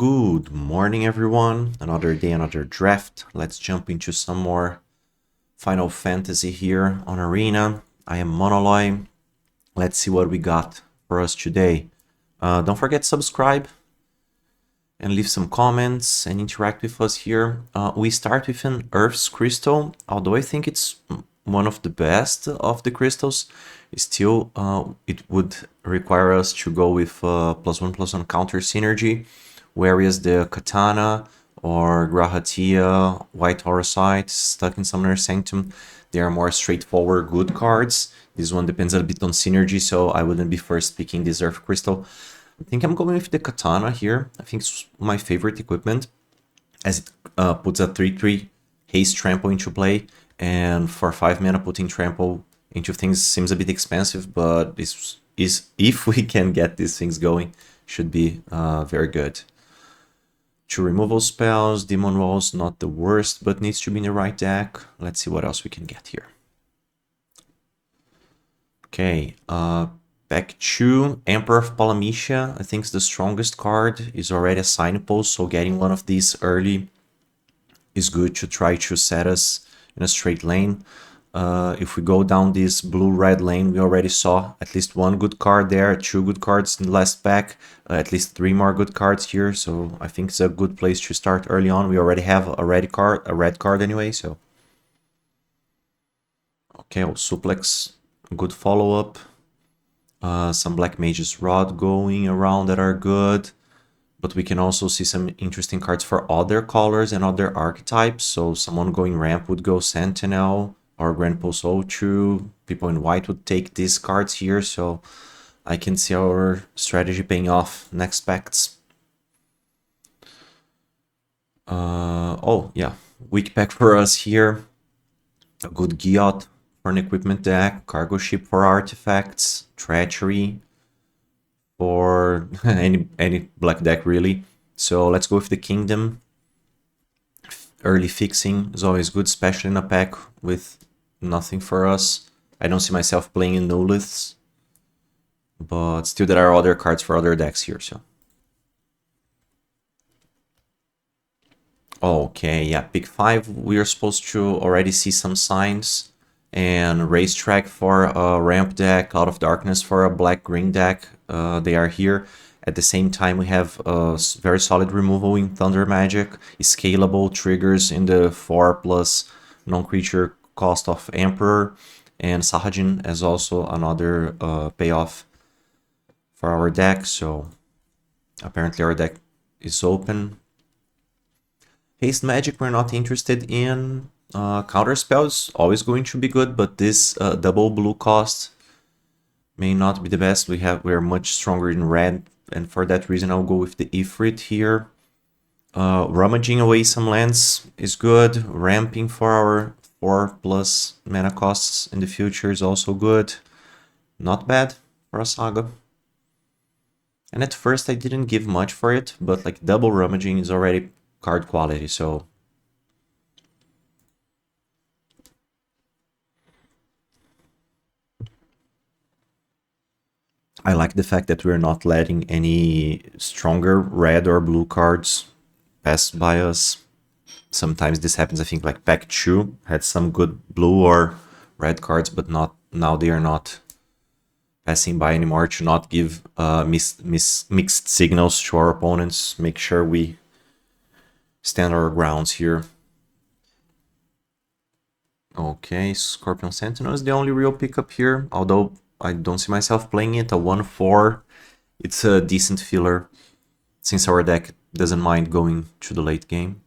Good morning, everyone. Another day, another draft. Let's jump into some more Final Fantasy here on Arena. I am Monoloy. Let's see what we got for us today. Don't forget to subscribe and leave some comments and interact with us here. We start with an Earth's Crystal, although I think it's one of the best of the crystals. Still, it would require us to go with +1/+1 counter synergy, whereas the Katana or Grahatia, White Horosite, Stuck in Summoner's Sanctum, they are more straightforward good cards. This one depends a bit on synergy, so I wouldn't be first picking this Earth Crystal. I think I'm going with the Katana here. I think it's my favorite equipment, as it puts a 3/3 haste trample into play, and for 5 mana putting trample into things seems a bit expensive, but this is if we can get these things going, should be very good. 2 removal spells, Demon Walls, not the worst, but needs to be in the right deck. Let's see what else we can get here. Okay, back to Emperor of Palamecia. I think it's the strongest card. Is already a signpost, so getting one of these early is good to try to set us in a straight lane. If we go down this blue-red lane, we already saw at least one good card there, 2 good cards in the last pack, at least 3 more good cards here, so I think it's a good place to start early on. We already have a red card anyway, so... Okay, Suplex, good follow-up. Some Black Mage's Rod going around that are good, but we can also see some interesting cards for other colors and other archetypes, so someone going ramp would go Sentinel, or Grand Pulse O2, people in white would take these cards here, so I can see our strategy paying off next packs. Oh yeah, weak pack for us here. A good Giot for an equipment deck, Cargo Ship for artifacts, Treachery for any black deck really. So let's go with the Kingdom. Early fixing is always good, especially in a pack with nothing for us. I don't see myself playing in Noliths, but still there are other cards for other decks here, so. Okay, yeah, pick 5. We are supposed to already see some signs. And Racetrack for a ramp deck, Out of Darkness for a black-green deck. They are here. At the same time, we have a very solid removal in Thunder Magic, scalable triggers in the 4+ non-creature cost of Emperor, and Sahajin as also another payoff for our deck, so apparently our deck is open. Haste Magic we're not interested in. Counterspell is always going to be good, but this double blue cost may not be the best. We're much stronger in red, and for that reason I'll go with the Ifrit here. Rummaging away some lands is good. Ramping for our 4+ mana costs in the future is also good. Not bad for a saga. And at first I didn't give much for it, but like double rummaging is already card quality, so... I like the fact that we're not letting any stronger red or blue cards pass by us. Sometimes this happens. I think like pack 2 had some good blue or red cards, but not now. They are not passing by anymore, to not give mixed signals to our opponents. Make sure we stand our grounds here. Okay, Scorpion Sentinel is the only real pickup here, although I don't see myself playing it. A 1/4, it's a decent filler, since our deck doesn't mind going to the late game.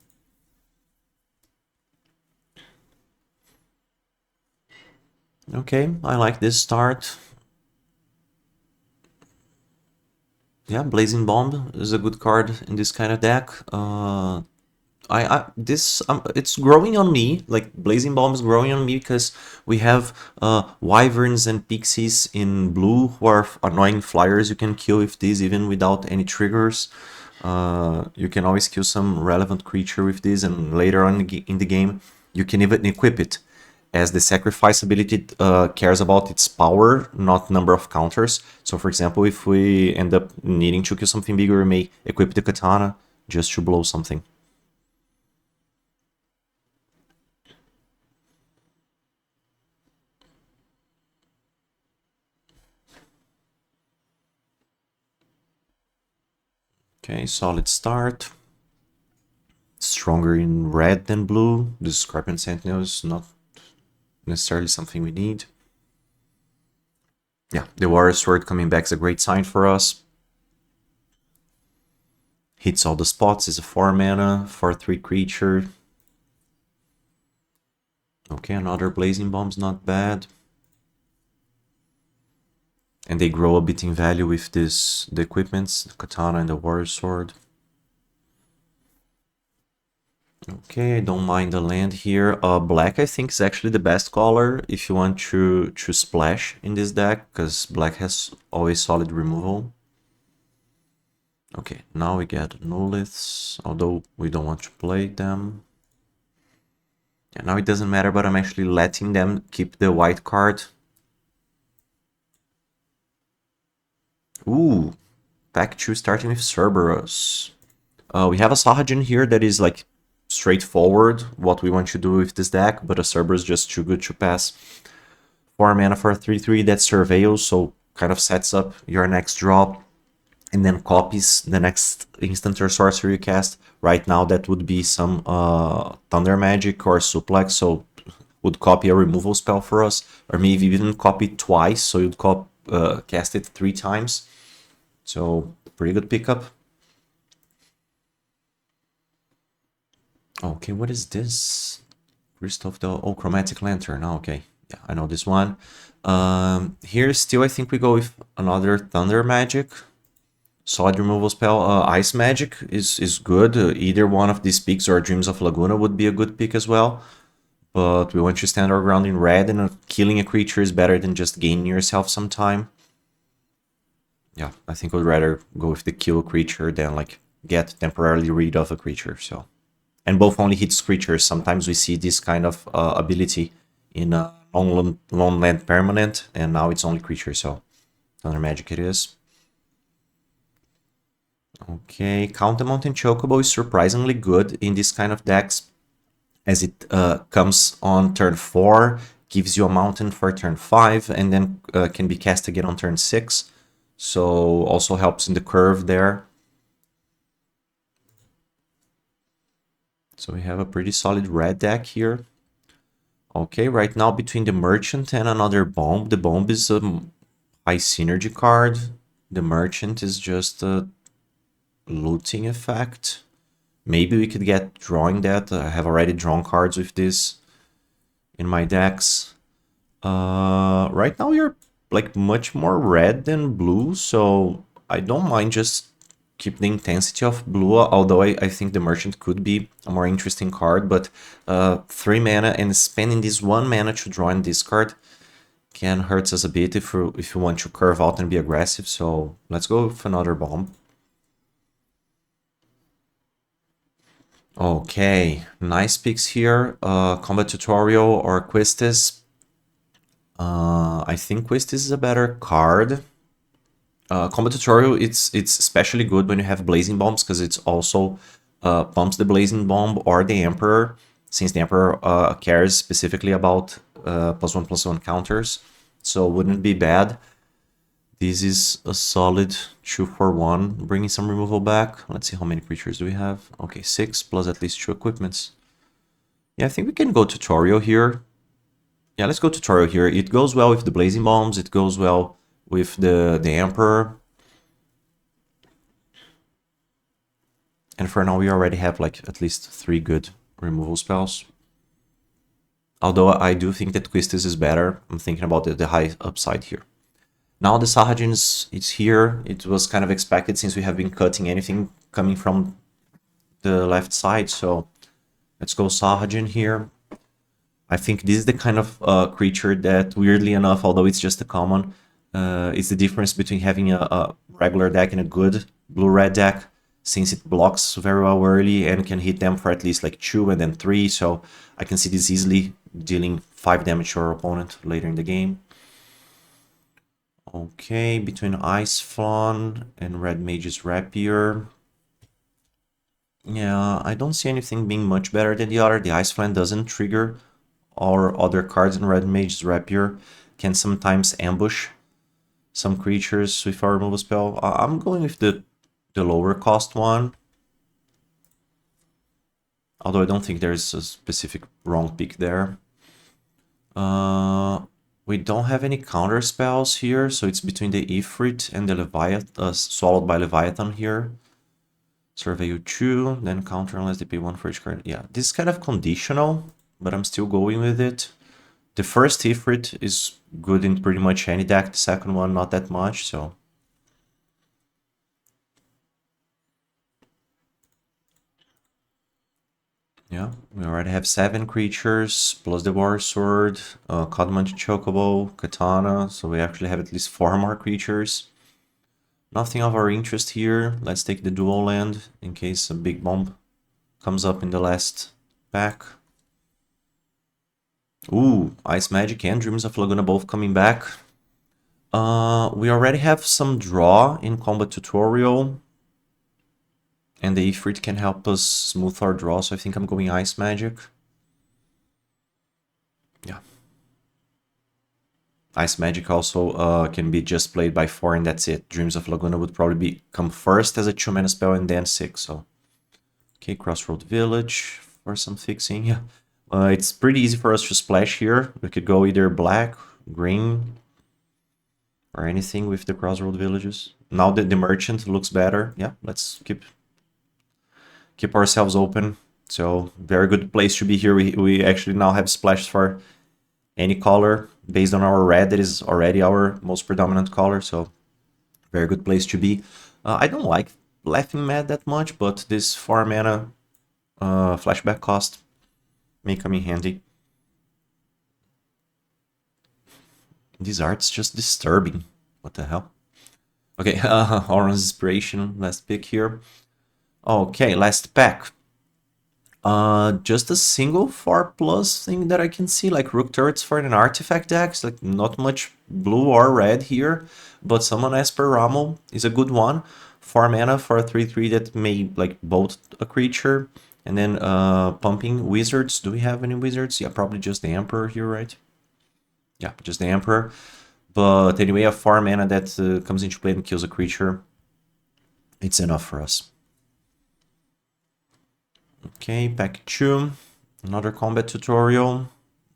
Okay, I like this start. Yeah, Blazing Bomb is a good card in this kind of deck. It's growing on me. Like Blazing Bomb is growing on me because we have Wyverns and Pixies in blue who are annoying flyers. You can kill with these even without any triggers. You can always kill some relevant creature with this, and later on in the game you can even equip it, as the sacrifice ability cares about its power, not number of counters. So for example, if we end up needing to kill something bigger, we may equip the Katana just to blow something. Okay, solid start. Stronger in red than blue. The Scorpion Sentinel is not necessarily something we need. Yeah, the Warrior Sword coming back is a great sign for us. Hits all the spots, is a 4 mana, 4/3 creature. Okay, another Blazing Bomb's not bad. And they grow a bit in value with this, the equipments, the Katana and the Warrior Sword. Okay, I don't mind the land here. Black, I think, is actually the best color if you want to splash in this deck, because black has always solid removal. Okay, now we get Nulliths, although we don't want to play them. Yeah, now it doesn't matter, but I'm actually letting them keep the white card. Ooh, pack 2 starting with Cerberus. We have a Sahagin here that is like straightforward what we want to do with this deck, but a Cerberus is just too good to pass. 4 mana for a 3/3 that surveils, so kind of sets up your next draw and then copies the next instant or sorcery you cast. Right now that would be some Thunder Magic or Suplex, so would copy a removal spell for us, or maybe even copy twice, so you'd cast it 3 times. So pretty good pickup. Okay, what is this? Crystal of the... Oh, Chromatic Lantern. Oh, okay. Yeah, I know this one. Here still I think we go with another Thunder Magic. Solid removal spell. Ice Magic is good. Either one of these picks or Dreams of Laguna would be a good pick as well. But we want to stand our ground in red, and killing a creature is better than just gaining yourself some time. Yeah, I think I'd rather go with the kill creature than like get temporarily rid of a creature. So, and both only hits creatures. Sometimes we see this kind of ability in a long land permanent, and now it's only creature. So, Thunder Magic it is. Okay, Count the Mountain Chocobo is surprisingly good in this kind of decks, as it comes on turn 4, gives you a mountain for turn 5, and then can be cast again on turn 6. So also helps in the curve there. So we have a pretty solid red deck here. Okay, right now between the Merchant and another Bomb. The Bomb is a high synergy card. The Merchant is just a looting effect. Maybe we could get drawing that. I have already drawn cards with this in my decks. Right now you're like much more red than blue, so I don't mind just keep the intensity of blue, although I think the Merchant could be a more interesting card, but 3 mana and spending this 1 mana to draw and discard can hurt us a bit if you want to curve out and be aggressive, so let's go with another Bomb. Okay, nice picks here. Combat Tutorial or Quistis. I think Quistis is a better card. Combat Tutorial, it's especially good when you have Blazing Bombs, because it's also pumps the Blazing Bomb or the Emperor, since the Emperor cares specifically about +1/+1 counters, so wouldn't be bad. This is a solid 2 for 1, bringing some removal back. Let's see how many creatures do we have. Okay, 6 plus at least 2 equipments. Yeah, I think we can go Tutorial here. Yeah, let's go Tutorial here. It goes well with the Blazing Bombs, it goes well with the Emperor. And for now we already have like at least 3 good removal spells. Although I do think that Quistis is better. I'm thinking about the high upside here. Now the Sahagin is here. It was kind of expected since we have been cutting anything coming from the left side. So let's go Sahagin here. I think this is the kind of creature that, weirdly enough, although it's just a common, it's the difference between having a regular deck and a good blue-red deck, since it blocks very well early and can hit them for at least like 2 and then 3, so I can see this easily dealing 5 damage to our opponent later in the game. Okay, between Ice Fawn and Red Mage's Rapier. Yeah, I don't see anything being much better than the other. The Ice Flame doesn't trigger or other cards in Red Mage's Rapier, can sometimes ambush some creatures with our removal spell. I'm going with the lower cost one, although I don't think there's a specific wrong pick there. We don't have any counter spells here, so it's between the Ifrit and the Leviathan, swallowed by Leviathan here. Surveil 2, then counter unless they pay 1 for each card. Yeah, this is kind of conditional, but I'm still going with it. The first Ifrit is good in pretty much any deck, the second one not that much, so... Yeah, we already have 7 creatures, plus the War Sword, Codmont Chocobo, Katana, so we actually have at least 4 more creatures. Nothing of our interest here. Let's take the dual land in case a big bomb comes up in the last pack. Ooh, Ice Magic and Dreams of Laguna both coming back. We already have some draw in Combat Tutorial. And the Ifrit can help us smooth our draw, so I think I'm going Ice Magic. Yeah. Ice Magic also can be just played by 4 and that's it. Dreams of Laguna would probably come first as a 2-mana spell and then 6, so... Okay, Crossroad Village for some fixing, yeah. It's pretty easy for us to splash here. We could go either black, green, or anything with the Crossroad Villages. Now that the Merchant looks better, yeah, let's keep ourselves open. So, very good place to be here. We actually now have splashes for any color based on our red that is already our most predominant color, so very good place to be. I don't like Laughing Mad that much, but this 4 mana flashback cost may come in handy. This art's just disturbing. What the hell? Okay, Orange Inspiration, last pick here. Okay, last pack. Just a single 4+ thing that I can see, like Rook Turrets for an artifact decks, like not much blue or red here, but Summon Esper Rommel is a good one. 4 mana for a 3/3 that may like bolt a creature. And then pumping wizards. Do we have any wizards? Yeah, probably just the Emperor here, right? Yeah, just the Emperor. But anyway, a 4 mana that comes into play and kills a creature. It's enough for us. Okay, pack 2. Another combat tutorial.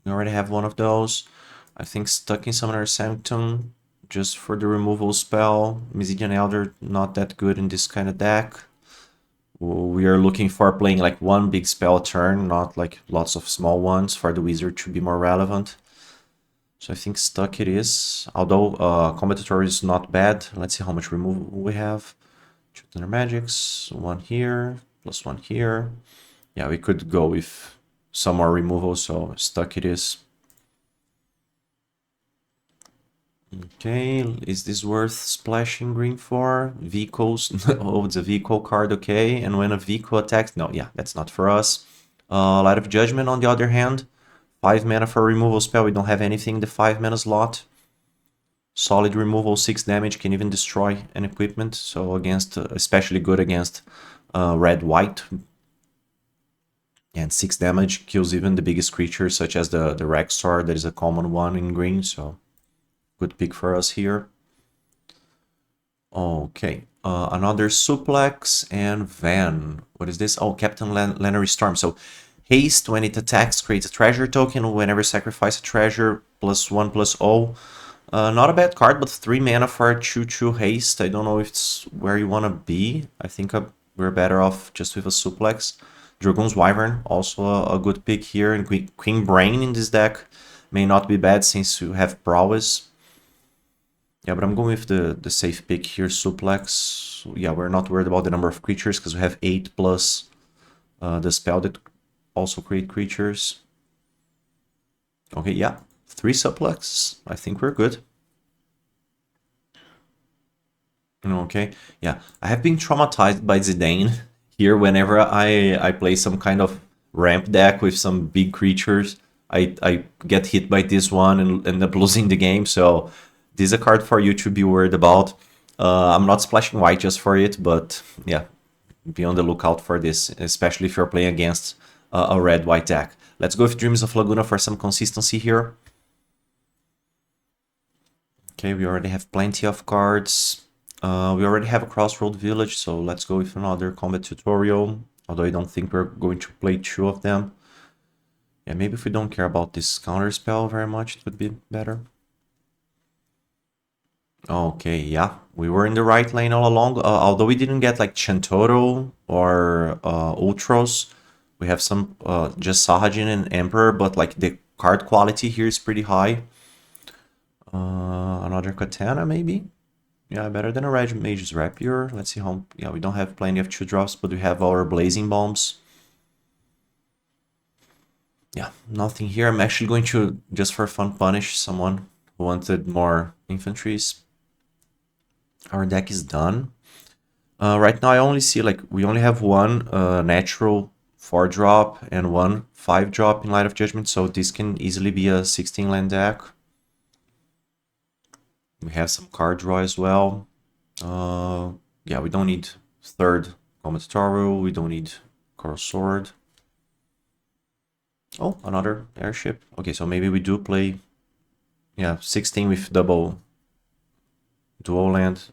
We already have one of those. I think Stuck in Summoner's Sanctum, just for the removal spell. Mysidian Elder, not that good in this kind of deck. We are looking for playing like one big spell a turn, not like lots of small ones for the wizard to be more relevant. So I think Stuck it is. Although combat tutorial is not bad. Let's see how much removal we have. 2 Thunder Magics, 1 here, plus 1 here. Yeah, we could go with some more removal, so Stuck it is. Okay, is this worth splashing green for? Vehicles? Oh, it's a vehicle card, okay. And when a vehicle attacks... No, yeah, that's not for us. Light of Judgment, on the other hand. 5 mana for a removal spell. We don't have anything in the 5 mana slot. Solid removal, 6 damage, can even destroy an equipment. So against, especially good against red-white. And 6 damage kills even the biggest creatures, such as the Rexstar, that is a common one in green, so... Good pick for us here. Okay, another Suplex and Van. What is this? Oh, Captain Lannery Storm. So, haste when it attacks creates a treasure token. Whenever sacrifice a treasure, +1/+0. Not a bad card, but 3 mana for a 2/2 haste. I don't know if it's where you want to be. I think we're better off just with a Suplex. Dragoon's Wyvern, also a good pick here. And Queen Brain in this deck may not be bad since you have Prowess. Yeah, but I'm going with the safe pick here, Suplex. Yeah, we're not worried about the number of creatures because we have 8 plus the spell that also create creatures. Okay, yeah, 3 Suplex. I think we're good. Okay, yeah, I have been traumatized by Zidane here whenever I play some kind of ramp deck with some big creatures. I get hit by this one and end up losing the game, so... This is a card for you to be worried about. I'm not splashing white just for it, but yeah, be on the lookout for this, especially if you're playing against a red-white deck. Let's go with Dreams of Laguna for some consistency here. Okay, we already have plenty of cards. We already have a Crossroad Village, so let's go with another combat tutorial. Although I don't think we're going to play two of them. Yeah, maybe if we don't care about this counter spell very much, it would be better. Okay, yeah, we were in the right lane all along. Although we didn't get like Chantoro or Ultros, we have some just Sahajin and Emperor, but like the card quality here is pretty high. Another Katana maybe? Yeah, better than a Red Mage's Rapier. Let's see how... Yeah, we don't have plenty of 2-drops, but we have our Blazing Bombs. Yeah, nothing here. I'm actually going to, just for fun, punish someone who wanted more infantries. Our deck is done. Right now I only see, like, we only have one natural 4-drop and one 5-drop in Light of Judgment, so this can easily be a 16-land deck. We have some card draw as well. Yeah, we don't need third Combat Tutorial, we don't need Coral Sword. Oh, another airship. Okay, so maybe we do play, yeah, 16 with double dual land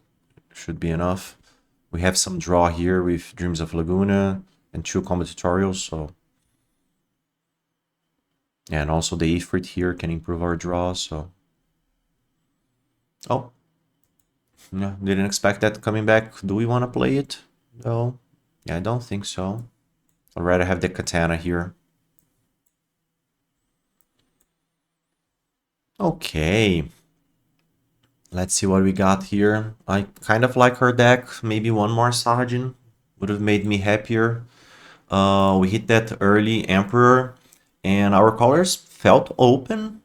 should be enough. We have some draw here with Dreams of Laguna and 2 combat tutorials, so... Yeah, and also the Ifrit here can improve our draw, so... Oh. Yeah, didn't expect that coming back. Do we want to play it, though? Yeah, I don't think so. I'd rather have the Katana here. Okay. Let's see what we got here. I kind of like her deck. Maybe one more Sahajin would have made me happier. We hit that early Emperor, and our colors felt open.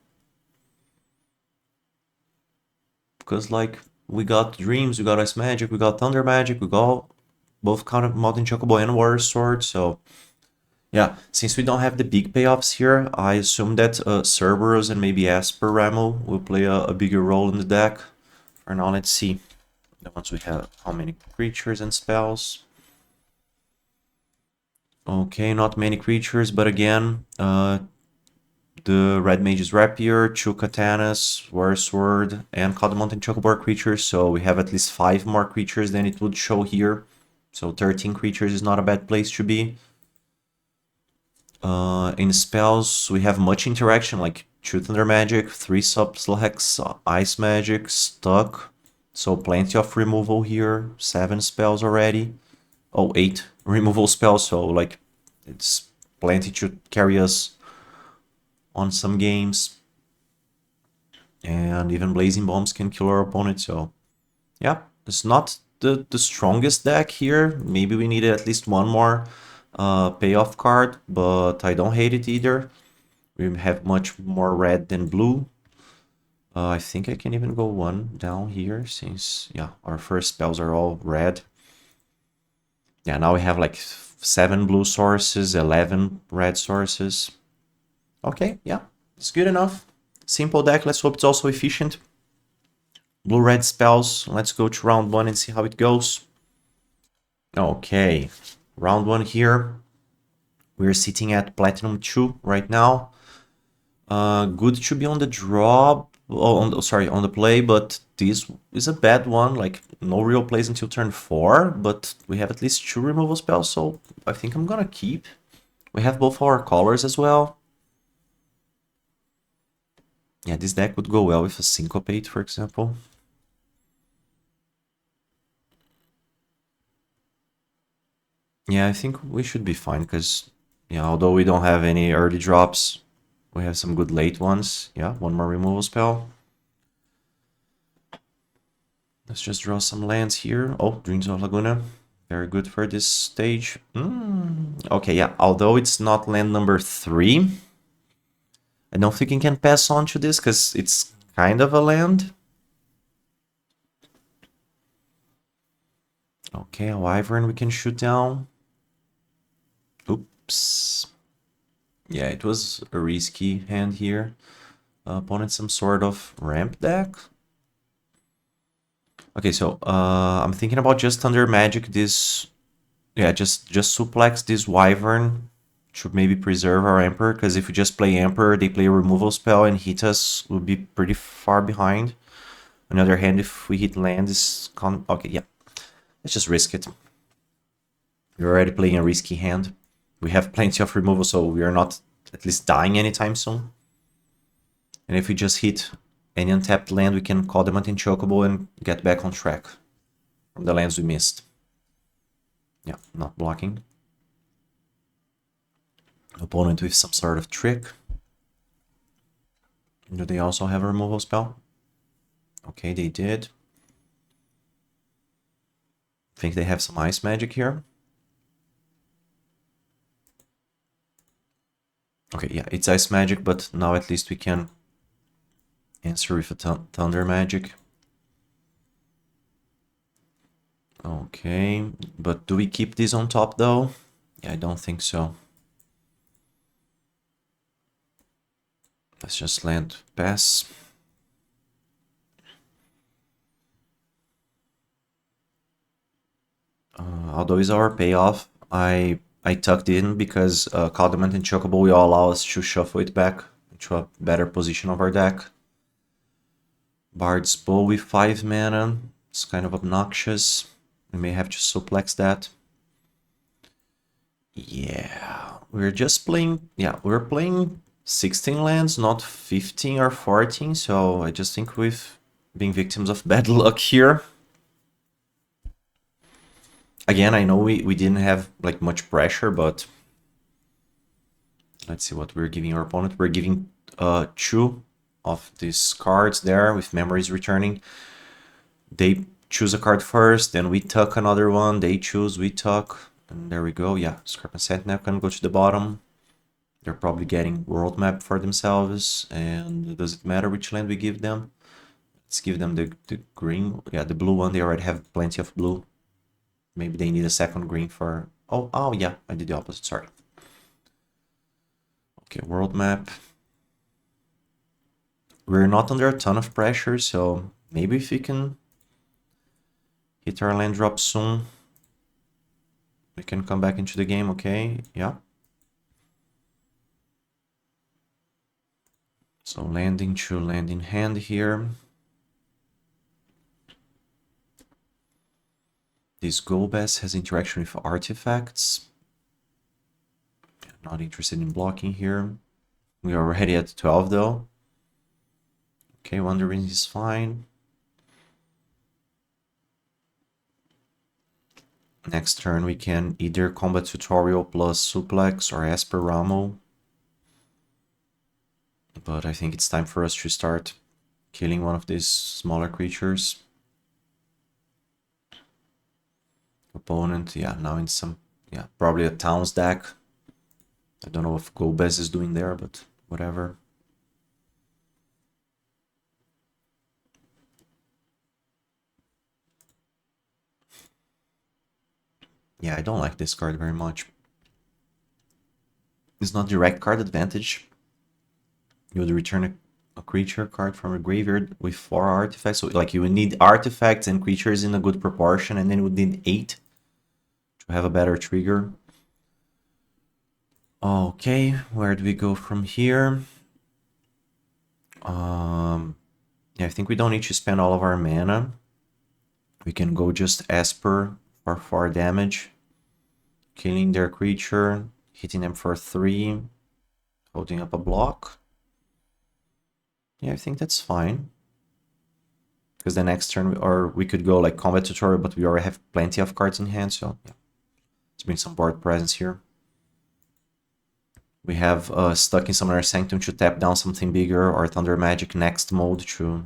Because, like, we got Dreams, we got Ice Magic, we got Thunder Magic, we got both kind of Mountain Chocobo and Warrior Sword, so... Yeah, since we don't have the big payoffs here, I assume that Cerberus and maybe Esper Ramel will play a bigger role in the deck. For now, let's see. Once we have how many creatures and spells. Okay, not many creatures, but again, the Red Mage's Rapier, 2 Katanas, Warrior Sword, and Cloud Mountain Chocobo creatures, so we have at least 5 more creatures than it would show here. So 13 creatures is not a bad place to be. In spells, we have much interaction, like 2 Thunder Magic, 3 Subslex, Ice Magic, Stuck. So plenty of removal here, 7 spells already. Oh, 8 removal spells, so like it's plenty to carry us on some games. And even Blazing Bombs can kill our opponent, so yeah, it's not the strongest deck here. Maybe we needed at least one more payoff card, but I don't hate it either. We have much more red than blue. I think I can even go one down here since, yeah, our first spells are all red. Yeah, now we have like 7 blue sources, 11 red sources. Okay, yeah, it's good enough. Simple deck, let's hope it's also efficient. Blue-red spells, let's go to round 1 and see how it goes. Okay, round 1 here. We're sitting at Platinum 2 right now. Good to be on the draw, on the play, but this is a bad one. Like, no real plays until turn 4, but we have at least 2 removal spells, so I think I'm gonna keep. We have both our colors as well. Yeah, this deck would go well with a Syncopate, for example. Yeah, I think we should be fine, because, yeah, although we don't have any early drops, we have some good late ones. Yeah, one more removal spell. Let's just draw some lands here. Oh, Dreams of Laguna. Very good for this stage. Okay, yeah, although it's not land number 3, I don't think I can pass on to this, because it's kind of a land. Okay, a Wyvern we can shoot down. Oops. Yeah, it was a risky hand here. Opponent some sort of ramp deck. Okay, so I'm thinking about just Thunder Magic this Yeah, just suplex this Wyvern to maybe preserve our Emperor, because if we just play Emperor, they play a removal spell and hit us, we'll be pretty far behind. On the other hand, if we hit land, okay, yeah. Let's just risk it. We're already playing a risky hand. We have plenty of removal, so we are not at least dying anytime soon. And if we just hit any untapped land, we can call them Chocobo and get back on track from the lands we missed. Yeah, not blocking. Opponent with some sort of trick. Do they also have a removal spell? Okay, they did. I think they have some ice magic here. Okay, yeah, it's ice magic, but now at least we can answer with a thunder magic. Okay, but do we keep this on top though? Yeah, I don't think so. Let's just land pass. Although it's our payoff, I tucked in because Caldement and Chocobo will allow us to shuffle it back into a better position of our deck. Bard's Bow with 5 mana. It's kind of obnoxious. We may have to suplex that. Yeah, we're just playing... Yeah, we're playing 16 lands, not 15 or 14, so I just think we've been victims of bad luck here. Again, I know we didn't have like much pressure, but let's see what we're giving our opponent. We're giving 2 of these cards there with memories returning. They choose a card first, then we tuck another one, they choose, we tuck, and there we go. Yeah, Scarp Sentinel can go to the bottom. They're probably getting world map for themselves, and does it matter which land we give them? Let's give them the green, yeah, the blue one. They already have plenty of blue. Maybe they need a second green for... Oh yeah, I did the opposite, sorry. Okay, world map. We're not under a ton of pressure, so maybe if we can hit our land drop soon, we can come back into the game, okay? Yeah. So landing to land in hand here. This Golbez has interaction with artifacts. Not interested in blocking here. We are already at 12 though. Okay, Wandering is fine. Next turn we can either Combat Tutorial plus Suplex or Esper Ramo. But I think it's time for us to start killing one of these smaller creatures. Opponent, yeah, now in some, yeah, probably a Towns deck. I don't know what Golbez is doing there, but whatever. Yeah, I don't like this card very much. It's not direct card advantage. You would return a creature card from a graveyard with 4 artifacts. So like you would need artifacts and creatures in a good proportion, and then you would need 8 to have a better trigger. Okay, where do we go from here? Yeah, I think we don't need to spend all of our mana. We can go just Esper for 4 damage, killing their creature, hitting them for 3, holding up a block. Yeah, I think that's fine. Because the next turn, or we could go like Combat Tutorial, but we already have plenty of cards in hand, so yeah. Let's bring some board presence here. We have Stuck in Summoner Sanctum to tap down something bigger, or Thunder Magic next mode to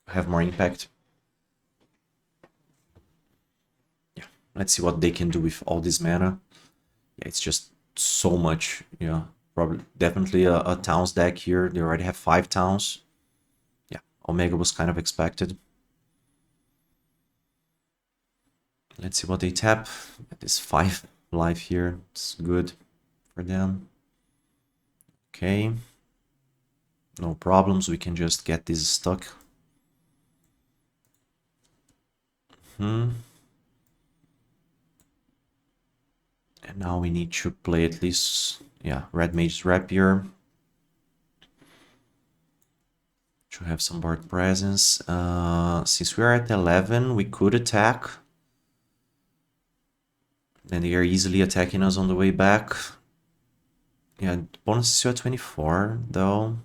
have more impact. Yeah, let's see what they can do with all this mana. Yeah, it's just so much. Yeah, probably definitely a Towns deck here. They already have 5 Towns. Yeah, Omega was kind of expected. Let's see what they tap. This 5 life here. It's good for them. Okay. No problems. We can just get this stuck. Now we need to play at least, yeah, Red Mage's Rapier to have some board presence. Since we are at 11, we could attack. And they are easily attacking us on the way back. Yeah, bonus is still at 24, though.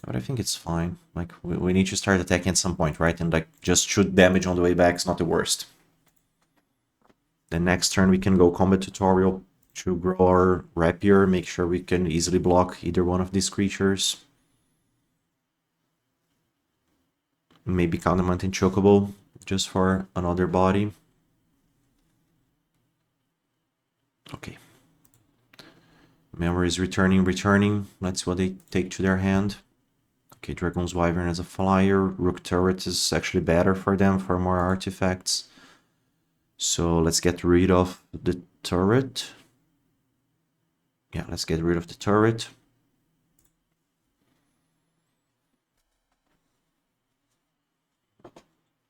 But I think it's fine. Like, we need to start attacking at some point, right? And, like, just shoot damage on the way back is not the worst. The next turn we can go combat tutorial to grow our rapier, make sure we can easily block either one of these creatures. Maybe count them in Chocobo just for another body. Okay. Memory is returning. Let's see what they take to their hand. Okay, Dragon's Wyvern as a flyer. Rook Turret is actually better for them for more artifacts. So let's get rid of the turret. Yeah, let's get rid of the turret.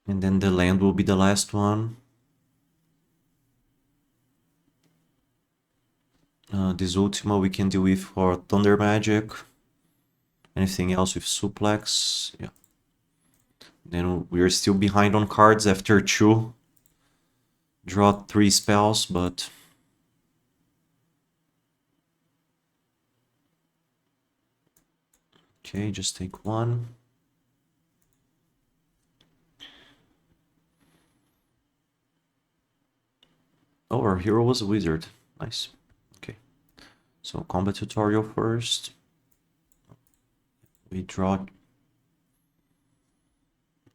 And then the land will be the last one. This Ultima we can deal with for Thunder Magic. Anything else with Suplex? Yeah. Then we are still behind on cards after 2. Draw 3 spells, but... Okay, just take 1. Oh, our hero was a wizard. Nice. Okay. So, combat tutorial first. We draw...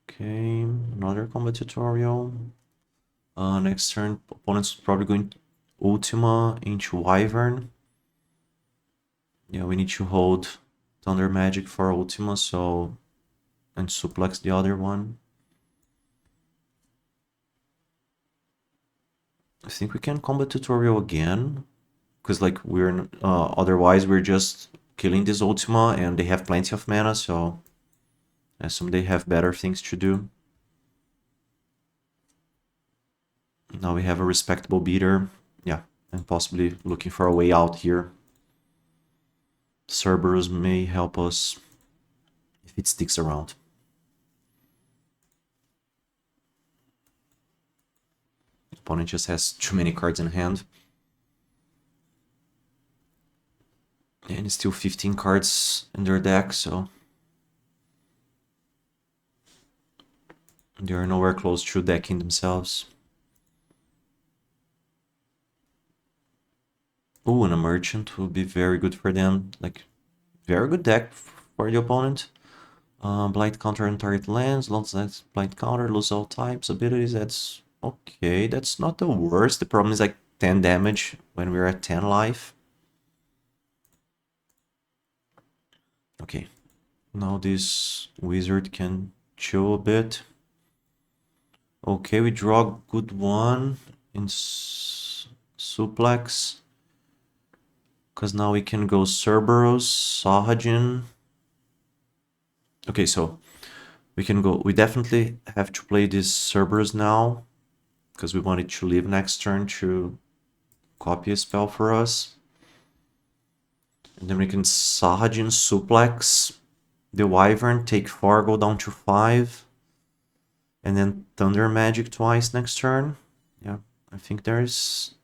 Okay, another combat tutorial. Next turn, opponent's probably going Ultima into Wyvern. Yeah, we need to hold Thunder Magic for Ultima, so... And suplex the other one. I think we can combat tutorial again. Because, like, we're... otherwise, we're just killing this Ultima, and they have plenty of mana, so... I assume they have better things to do. Now we have a respectable beater. Yeah, and possibly looking for a way out here. Cerberus may help us if it sticks around. Opponent just has too many cards in hand. And it's still 15 cards in their deck, so... They are nowhere close to decking themselves. Oh, and a merchant would be very good for them. Like, very good deck for the opponent. Blight counter on target lands, lots of blight counter, lose all types, abilities, that's okay, that's not the worst. The problem is like 10 damage when we're at 10 life. Okay, now this wizard can chill a bit. Okay, we draw a good one in suplex. Because now we can go Cerberus, Sahajin. Okay, so we can go... We definitely have to play this Cerberus now. Because we want it to leave next turn to copy a spell for us. And then we can Sahajin, Suplex the Wyvern, take 4, go down to 5. And then Thunder Magic twice next turn. Yeah, I think there's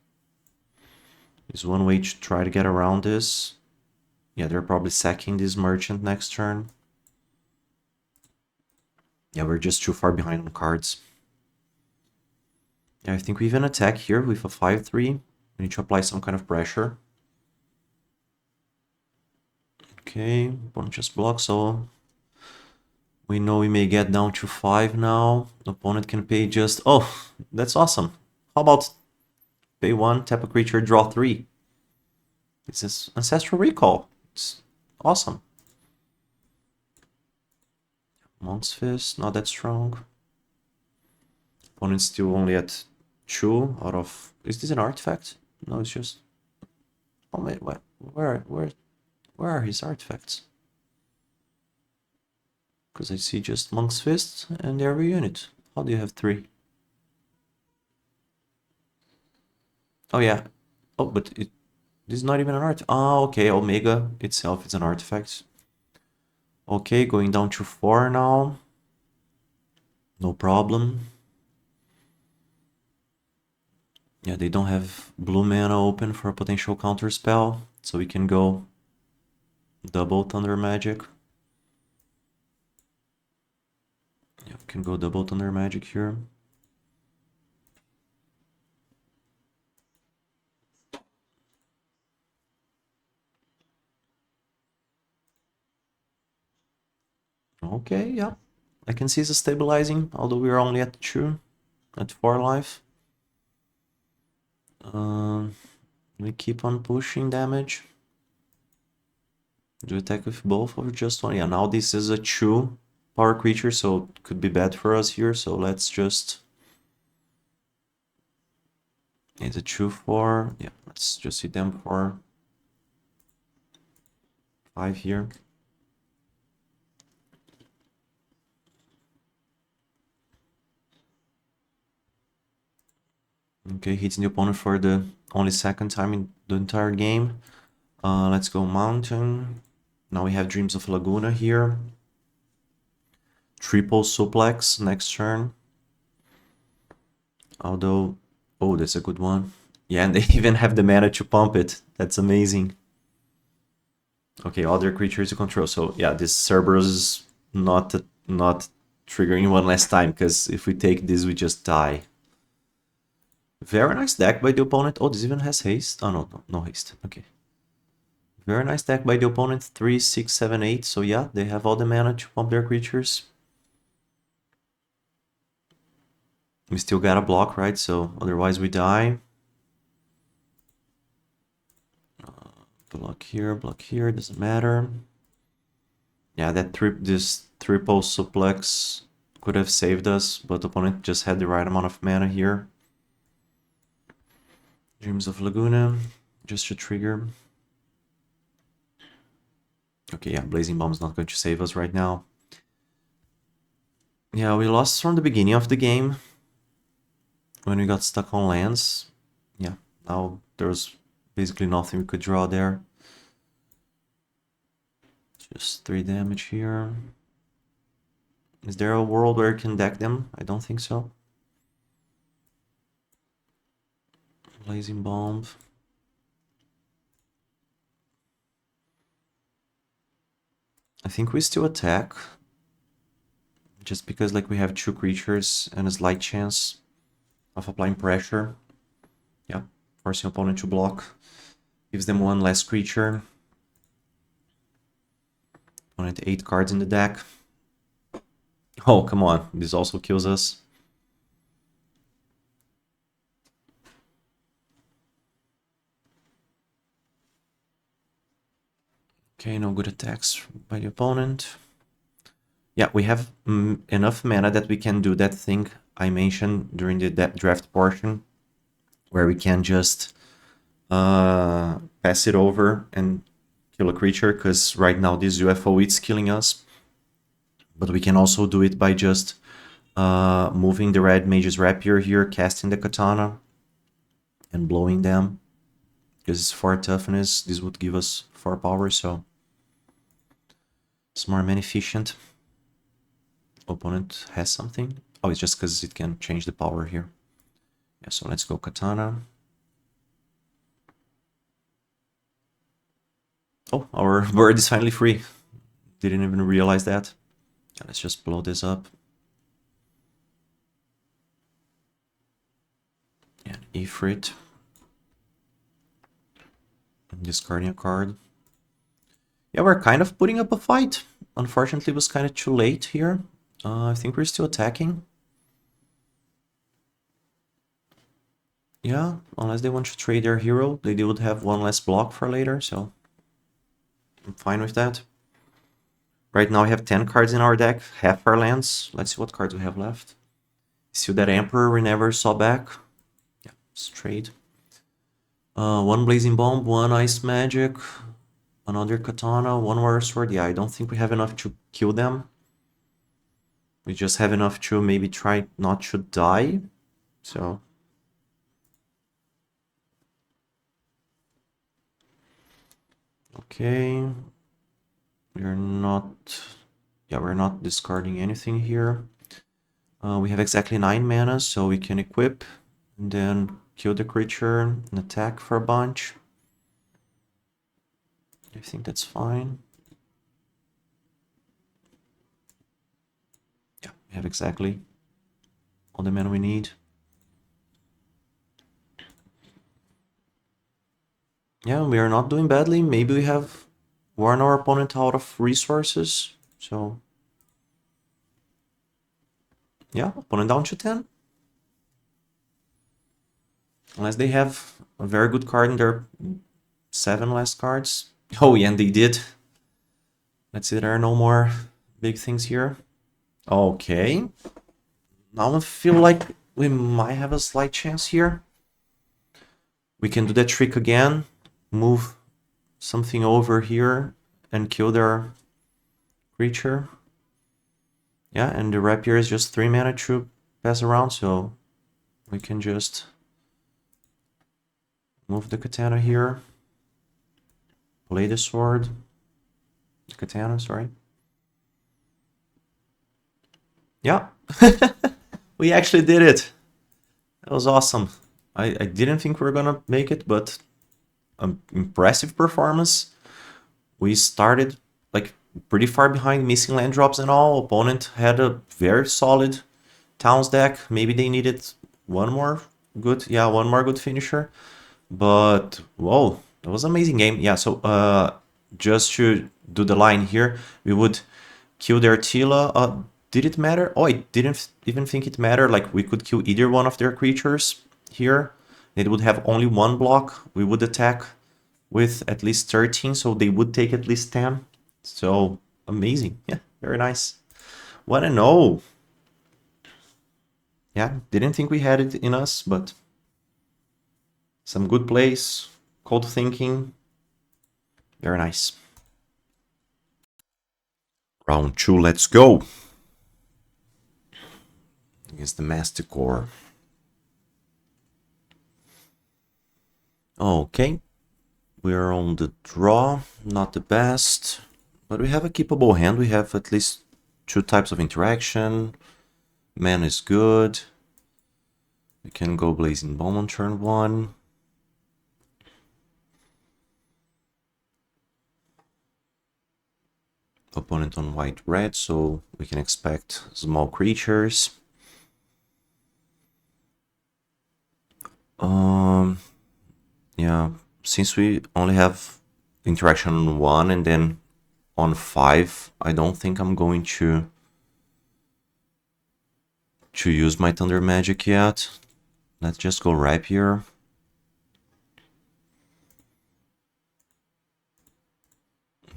one way to try to get around this. Yeah, they're probably sacking this merchant next turn. Yeah, we're just too far behind on cards. Yeah, I think we even attack here with a 5-3. We need to apply some kind of pressure. Okay, opponent just blocks, so... We know we may get down to 5 now. The opponent can pay just... Oh, that's awesome. How about pay 1, tap a creature, draw 3. This is Ancestral Recall. It's awesome. Monk's Fist, not that strong. Opponent's still only at 2 out of... Is this an artifact? No, it's just... Oh wait, what? Where are his artifacts? Because I see just Monk's Fist and every unit. How do you have 3? Oh yeah. Oh, but this is not even an art. Oh, okay. Omega itself is an artifact. Okay, going down to 4 now. No problem. Yeah, they don't have blue mana open for a potential counter spell, so we can go double Thunder Magic. Yeah, we can go double Thunder Magic here. Okay, yeah. I can see it's stabilizing, although we're only at 2, at 4 life. We keep on pushing damage. Do attack with both or just one? Yeah, now this is a 2 power creature, so it could be bad for us here, so let's just... It's a 2/4. Yeah, let's just hit them for 5 here. Okay, hitting the opponent for the only second time in the entire game. Let's go Mountain. Now we have Dreams of Laguna here. Triple Suplex next turn. Although, oh, that's a good one. Yeah, and they even have the mana to pump it. That's amazing. Okay, other creatures to control. So yeah, this Cerberus is not triggering one last time, because if we take this, we just die. Very nice deck by the opponent. Oh, this even has haste. Oh, no haste. Okay. Very nice deck by the opponent. 3, 6, 7, 8. So yeah, they have all the mana to pump their creatures. We still got a block, right? So otherwise we die. Block here, doesn't matter. Yeah, this triple suplex could have saved us, but the opponent just had the right amount of mana here. Dreams of Laguna, just to trigger. Okay, yeah, Blazing Bomb's not going to save us right now. Yeah, we lost from the beginning of the game when we got stuck on lands. Yeah, now there's basically nothing we could draw there. Just 3 damage here. Is there a world where you can deck them? I don't think so. Blazing Bomb. I think we still attack. Just because like we have 2 creatures and a slight chance of applying pressure. Yeah, forcing opponent to block. Gives them 1 less creature. Opponent 8 cards in the deck. Oh, come on. This also kills us. Okay, no good attacks by the opponent. Yeah, we have enough mana that we can do that thing I mentioned during the draft portion, where we can just pass it over and kill a creature, because right now this UFO is killing us. But we can also do it by just moving the red mage's rapier here, casting the katana, and blowing them. Because it's 4 toughness, this would give us 4 power, so it's more mana efficient. Opponent has something. Oh, it's just because it can change the power here. Yeah, so let's go katana. Oh, our bird is finally free. Didn't even realize that. Yeah, let's just blow this up. And Ifrit. And discarding a card. Yeah, we're kind of putting up a fight. Unfortunately, it was kind of too late here. I think we're still attacking. Yeah, unless they want to trade their hero, they would have 1 less block for later, so I'm fine with that. Right now we have 10 cards in our deck, half our lands. Let's see what cards we have left. Still that Emperor we never saw back. Yeah, straight. 1 Blazing Bomb, 1 Ice Magic, another Katana, 1 Warrior Sword. Yeah, I don't think we have enough to kill them. We just have enough to maybe try not to die. So Okay. We're not... Yeah, we're not discarding anything here. We have exactly 9 mana, so we can equip and then kill the creature and attack for a bunch. I think that's fine. Yeah, we have exactly all the mana we need. Yeah, we are not doing badly. Maybe we have worn our opponent out of resources. So, yeah, opponent down to 10. Unless they have a very good card in their 7 last cards. Oh, yeah, and they did. Let's see, there are no more big things here. Okay. Now I feel like we might have a slight chance here. We can do that trick again. Move something over here and kill their creature. Yeah, and the rapier is just 3 mana to pass around, so we can just move the katana here. Play the sword. The katana, sorry. Yeah. We actually did it. That was awesome. I didn't think we were gonna make it, but impressive performance. We started like pretty far behind, missing land drops and all. Opponent had a very solid Towns deck. Maybe they needed one more good finisher. But whoa, that was an amazing game. Yeah, so just to do the line here, we would kill their Tila. Did it matter? Oh, I didn't even think it mattered. Like, we could kill either one of their creatures here. It would have only one block. We would attack with at least 13, so they would take at least 10. So, amazing. Yeah, very nice. 1-0. Yeah, didn't think we had it in us, but some good plays, cold thinking. Very nice. Round 2, let's go. Against the Masticore. Okay, we're on the draw, not the best, but we have a keepable hand. We have at least 2 types of interaction. Man is good. We can go Blazing Bomb on turn 1. Opponent on white-red, so we can expect small creatures. Yeah, since we only have interaction on 1 and then on 5, I don't think I'm going to use my Thunder Magic yet. Let's just go Rapier.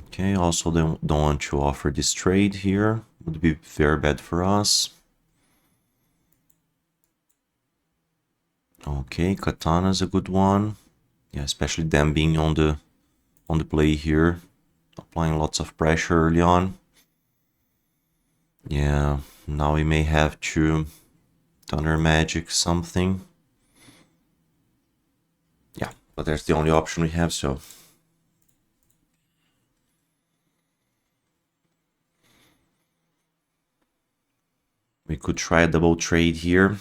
Okay, also don't want to offer this trade here. Would be very bad for us. Okay, Katana is a good one. Yeah, especially them being on the play here, applying lots of pressure early on. Yeah, now we may have to Thunder Magic something. Yeah, but that's the only option we have, so we could try a double trade here.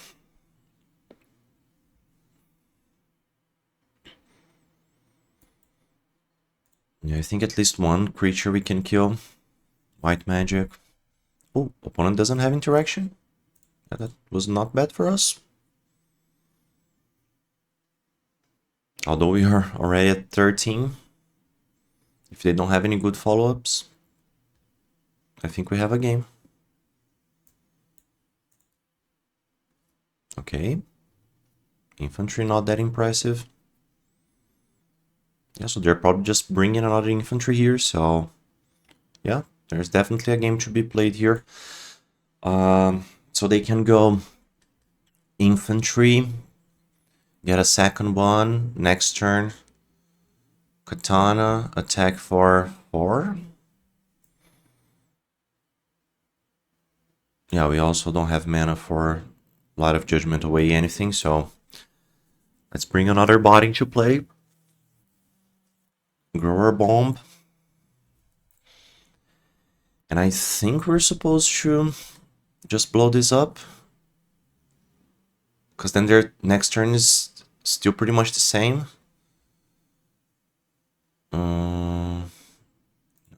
Yeah, I think at least one creature we can kill. White magic. Oh, opponent doesn't have interaction. Yeah, that was not bad for us. Although we are already at 13. If they don't have any good follow-ups, I think we have a game. Okay. Infantry not that impressive. Yeah, so they're probably just bringing another infantry here, so yeah, there's definitely a game to be played here. So they can go infantry, get a second one, next turn, Katana, attack for 4. Yeah, we also don't have mana for Light of Judgment away anything, so let's bring another bot into play. Grower Bomb. And I think we're supposed to just blow this up, because then their next turn is still pretty much the same.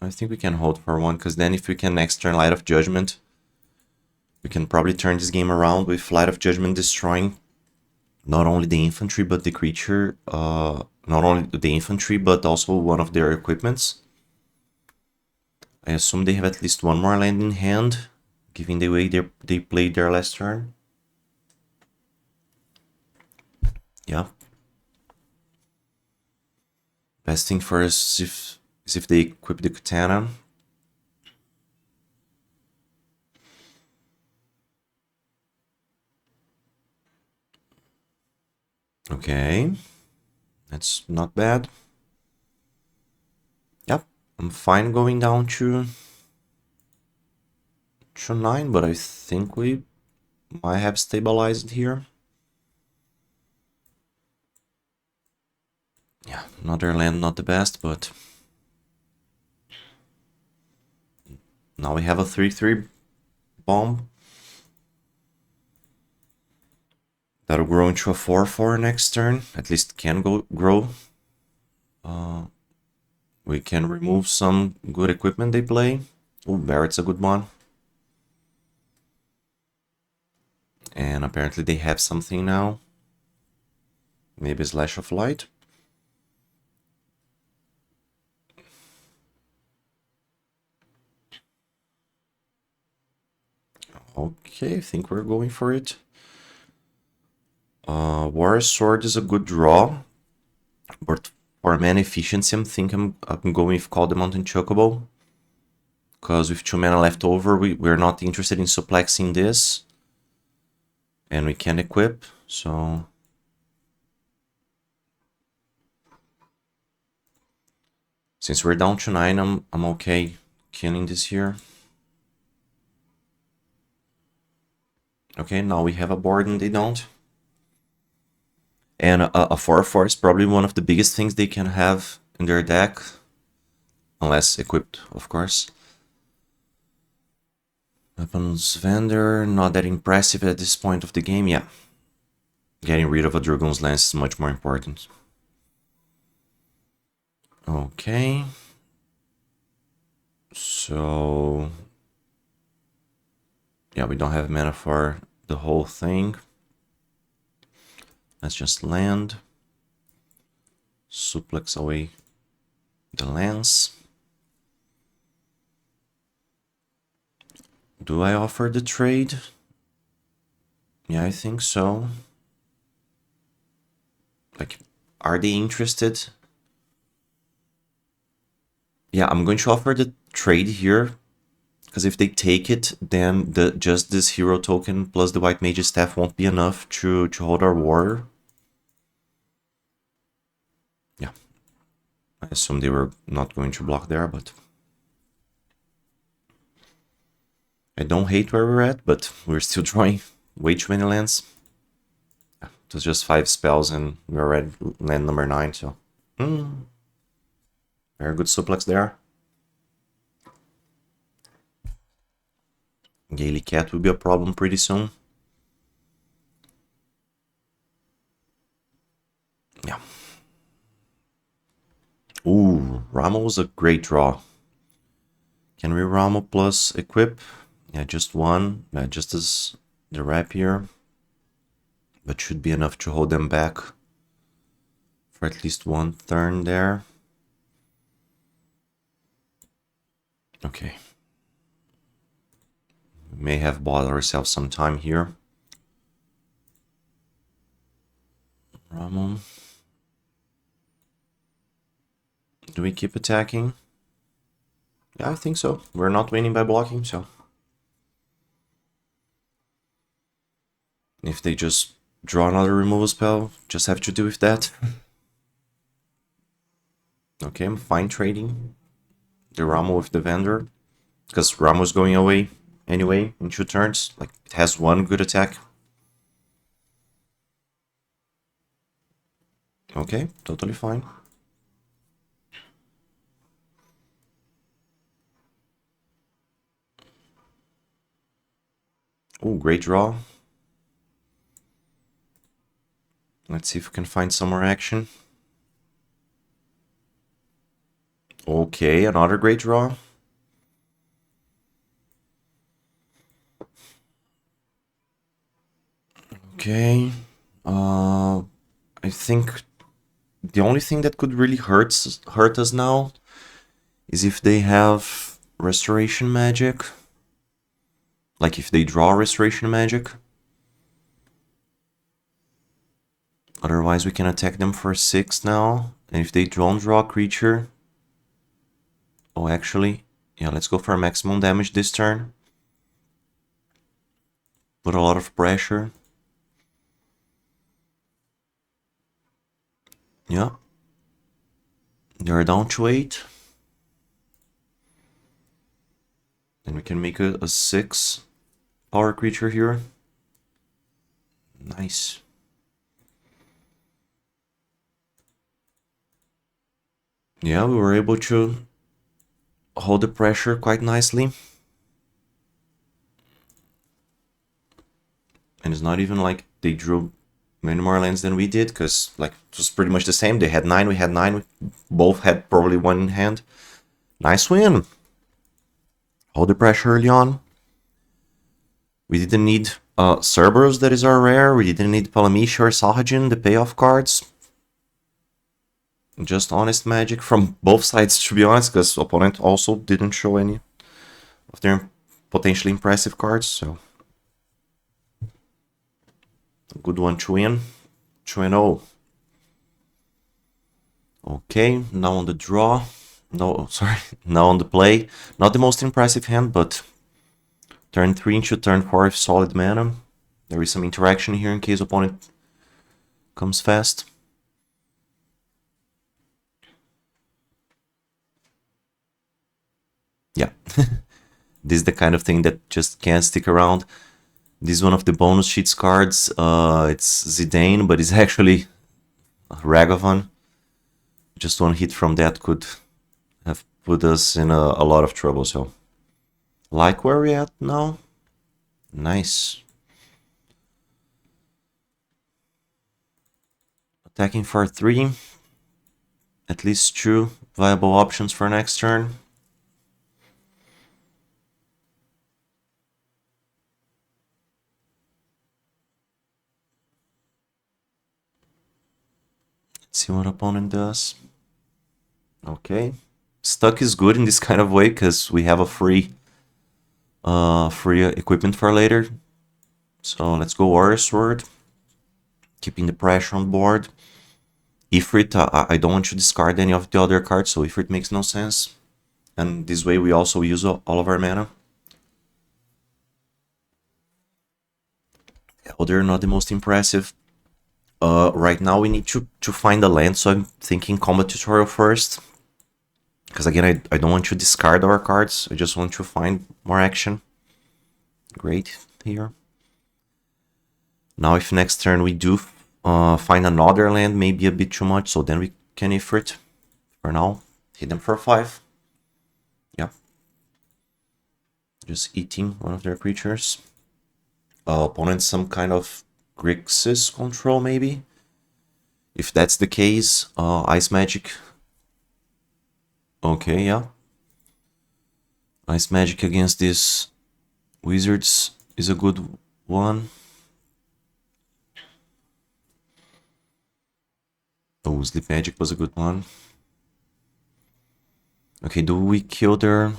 I think we can hold for one, because then if we can next turn Light of Judgment, we can probably turn this game around with Light of Judgment destroying not only the infantry but the creature, not only the infantry but also one of their equipments. I assume they have at least one more land in hand, given the way they played their last turn. Yeah. Best thing for us is if they equip the katana. Okay. That's not bad. Yep. I'm fine going down to 9, but I think we might have stabilized here. Yeah, another land, not the best, but now we have a 3/3 bomb. That'll grow into a 4/4 next turn. At least can grow. We can remove some good equipment they play. Oh, Barrett's a good one. And apparently they have something now. Maybe Slash of Light. Okay, I think we're going for it. Warrior Sword is a good draw, but for mana efficiency, I'm going with Call the Mountain Chocobo. Because with 2 mana left over, we're not interested in suplexing this. And we can equip, so... Since we're down to 9, I'm okay killing this here. Okay, now we have a board and they don't. And a 4/4 is probably one of the biggest things they can have in their deck. Unless equipped, of course. Weapons vendor, not that impressive at this point of the game, yeah. Getting rid of a Dragoon's Lance is much more important. Okay. So... yeah, we don't have mana for the whole thing. Let's just land. Suplex away the lance. Do I offer the trade? Yeah, I think so. Like, are they interested? Yeah, I'm going to offer the trade here. Because if they take it, then just this hero token plus the White Mage's Staff won't be enough to hold our warrior. Yeah. I assume they were not going to block there, but... I don't hate where we're at, but we're still drawing way too many lands. Yeah, it was just 5 spells and we're already land number 9, so... Very good suplex there. Gaily Cat will be a problem pretty soon. Yeah. Ooh, Ramo was a great draw. Can we Ramo plus equip? Yeah, just one. Just as the rapier. But should be enough to hold them back for at least one turn there. Okay. We may have bought ourselves some time here. Ramo. Do we keep attacking? Yeah, I think so. We're not winning by blocking, so... If they just draw another removal spell, just have to deal with that. Okay, I'm fine trading the Ramo with the vendor. Because Ramo's going away anyway in 2 turns. Like, it has one good attack. Okay, totally fine. Oh, great draw. Let's see if we can find some more action. Okay, another great draw. Okay. I think the only thing that could really hurt us now is if they have restoration magic. Like if they draw restoration magic. Otherwise we can attack them for 6 now. And if they don't draw a creature... Oh, actually, yeah, let's go for maximum damage this turn. Put a lot of pressure. Yeah. They're down to 8. And we can make a 6 power creature here. Nice. Yeah, we were able to hold the pressure quite nicely. And it's not even like they drew many more lands than we did, because like it was pretty much the same. They had 9, we had 9, we both had probably 1 in hand. Nice win. Hold the pressure early on. We didn't need Cerberus, that is our rare. We didn't need Palamisha or Sahajin, the payoff cards. Just honest magic from both sides, to be honest, because opponent also didn't show any of their potentially impressive cards, so a good one to win. 2-0. Okay, now on the draw. No, sorry, now on the play. Not the most impressive hand, but turn 3 into turn 4 with solid mana. There is some interaction here in case opponent comes fast. Yeah, this is the kind of thing that just can't stick around. This is one of the bonus sheets cards. It's Zidane, but it's actually Ragavan. Just one hit from that could have put us in a lot of trouble, so... Like where we're at now? Nice. Attacking for 3. At least 2 viable options for next turn. Let's see what opponent does. Okay. Stuck is good in this kind of way, because we have a free equipment for later. So let's go Warrior Sword. Keeping the pressure on board. Ifrit, I don't want to discard any of the other cards, so Ifrit makes no sense. And this way we also use all of our mana. Oh, they're not the most impressive. Right now we need to find a land, so I'm thinking Combat Tutorial first. Because again, I don't want to discard our cards, I just want to find more action. Great here. Now if next turn we do find another land, maybe a bit too much, so then we can Ifrit. For now, hit them for 5. Yeah. Just eating one of their creatures. Opponent some kind of Grixis control, maybe? If that's the case, Ice Magic. Okay, yeah. Ice Magic against these Wizards is a good one. Oh, Sleep Magic was a good one. Okay, do we kill their...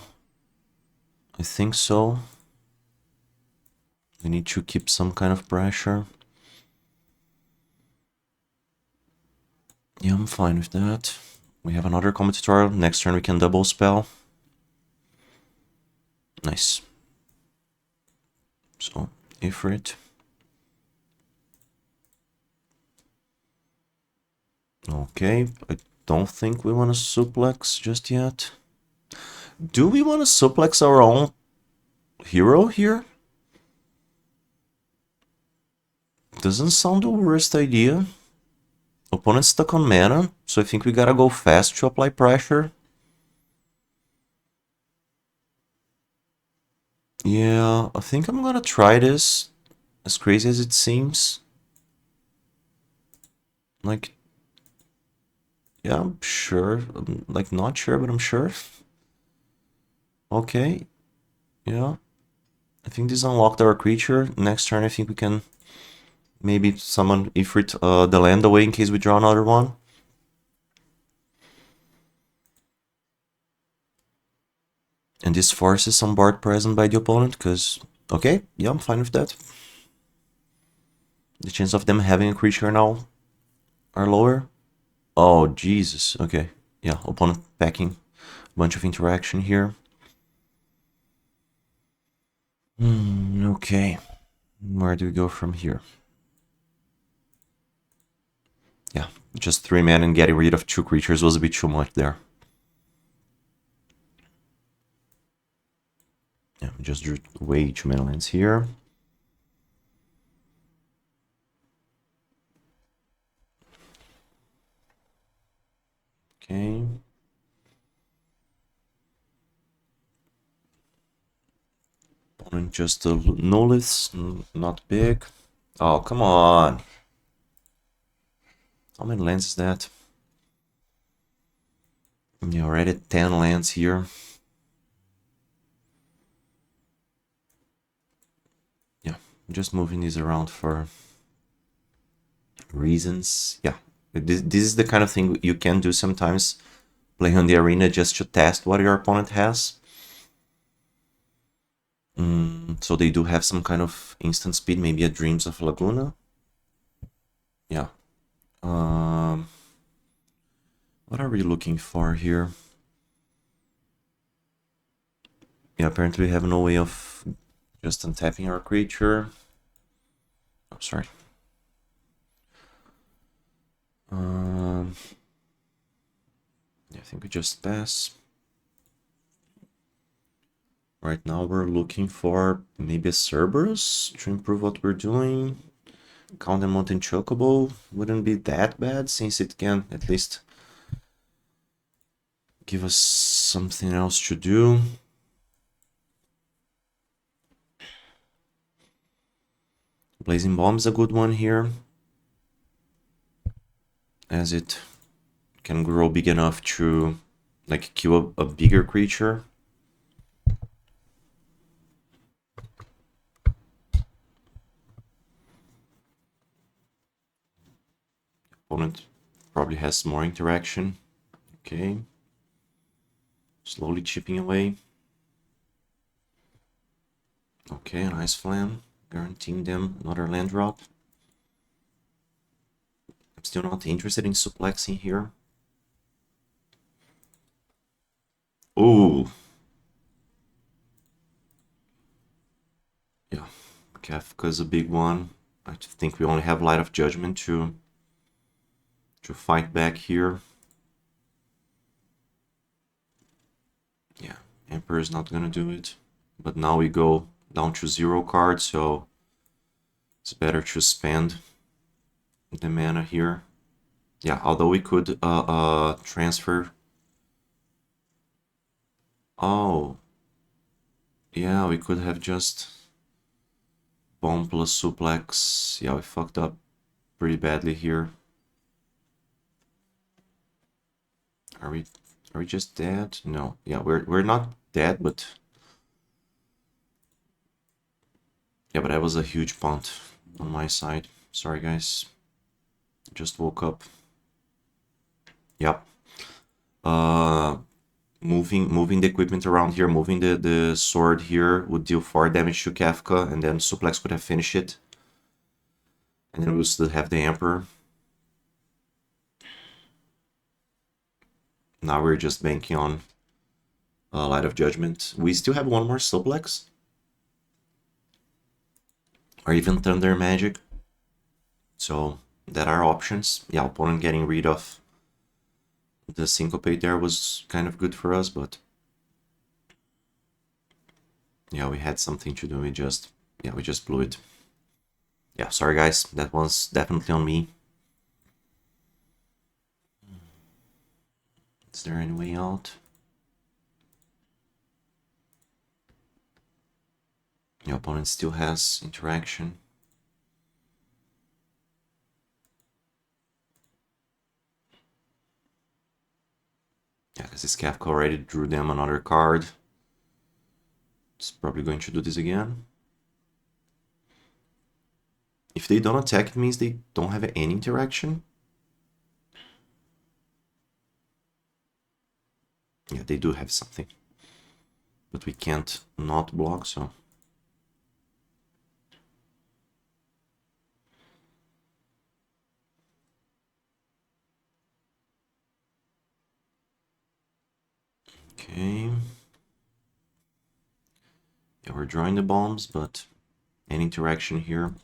I think so. We need to keep some kind of pressure. Yeah, I'm fine with that. We have another Combat Tutorial. Next turn we can double spell. Nice. So, Ifrit. Okay, I don't think we want to suplex just yet. Do we want to suplex our own hero here? Doesn't sound the worst idea. Opponent's stuck on mana, so I think we gotta go fast to apply pressure. Yeah, I think I'm gonna try this, as crazy as it seems. Like, yeah, I'm sure. I'm, like, not sure, but I'm sure. Okay, yeah. I think this unlocked our creature. Next turn, I think we can maybe summon Ifrit the land away in case we draw another one. And this forces some board present by the opponent, because... Okay, yeah, I'm fine with that. The chance of them having a creature now are lower. Oh, Jesus. Okay. Yeah, opponent packing a bunch of interaction here. Okay. Where do we go from here? Yeah, just 3 mana and getting rid of 2 creatures was a bit too much there. Yeah, just drew way too many lands here. Okay. Opponent just Nullis, not big. Oh, come on. How many lands is that? Yeah, already at 10 lands here. Yeah, just moving these around for reasons. Yeah, this is the kind of thing you can do sometimes. Play on the arena just to test what your opponent has. So they do have some kind of instant speed, maybe a Dreams of Laguna. Yeah. What are we looking for here? Yeah, apparently we have no way of just untapping our creature. Oh, sorry. Yeah, I think we just pass. Right now we're looking for maybe a Cerberus to improve what we're doing. Count and Mountain Chocobo wouldn't be that bad since it can at least give us something else to do. Blazing Bomb is a good one here, as it can grow big enough to like kill a bigger creature. Opponent probably has more interaction. Okay. Slowly chipping away. Okay, an Ice Flam, guaranteeing them another land drop. I'm still not interested in suplexing here. Ooh. Yeah, Kafka's a big one. I think we only have Light of Judgment to fight back here. Yeah, Emperor's not gonna do it. But now we go down to 0 cards, so it's better to spend the mana here. Yeah, although we could transfer. Oh, yeah, we could have just bomb plus suplex. Yeah, we fucked up pretty badly here. Are we just dead? No. Yeah, we're not dead, but yeah, but that was a huge punt on my side. Sorry guys. Just woke up. Yep. Moving the equipment around here, moving the sword here would deal 4 damage to Kafka, and then suplex could have finished it. And then we'll still have the Emperor. Now we're just banking on Light of Judgment. We still have one more suplex. Or even Thunder Magic. So that are options. Yeah, opponent getting rid of the Syncopate there was kind of good for us, but yeah, we had something to do. We just blew it. Yeah, sorry guys, that was definitely on me. Is there any way out? The opponent still has interaction. Yeah, because this Kafka already drew them another card. It's probably going to do this again. If they don't attack, it means they don't have any interaction. Yeah, they do have something. But we can't not block, so... Okay. Yeah, we're drawing the bombs, but any interaction here.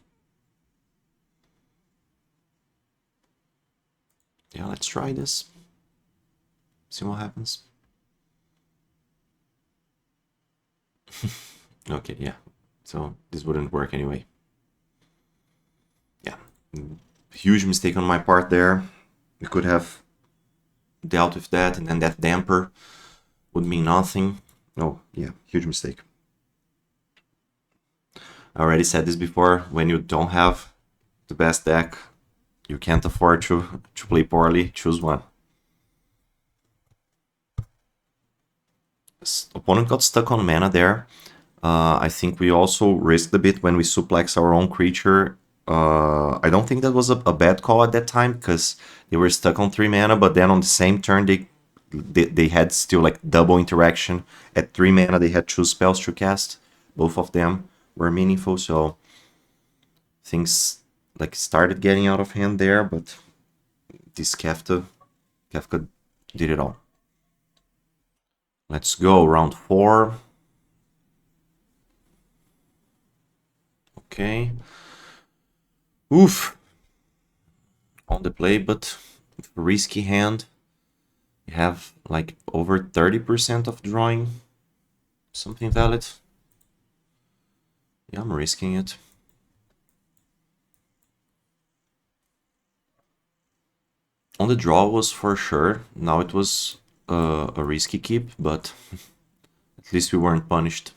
Yeah, let's try this. See what happens. Okay, yeah. So this wouldn't work anyway. Yeah. Huge mistake on my part there. We could have dealt with that, and then that damper would mean nothing. Oh, yeah, huge mistake. I already said this before, when you don't have the best deck, you can't afford to play poorly, choose one. Opponent got stuck on mana there. I think we also risked a bit when we suplex our own creature. I don't think that was a bad call at that time, because they were stuck on 3 mana, but then on the same turn they had still like double interaction. At 3 mana they had 2 spells to cast. Both of them were meaningful, so things like started getting out of hand there, but this Kafka did it all. Let's go, round 4. Okay. Oof. On the play, but risky hand. You have like over 30% of drawing something valid. Yeah, I'm risking it. On the draw was for sure. Now it was a risky keep, but at least we weren't punished.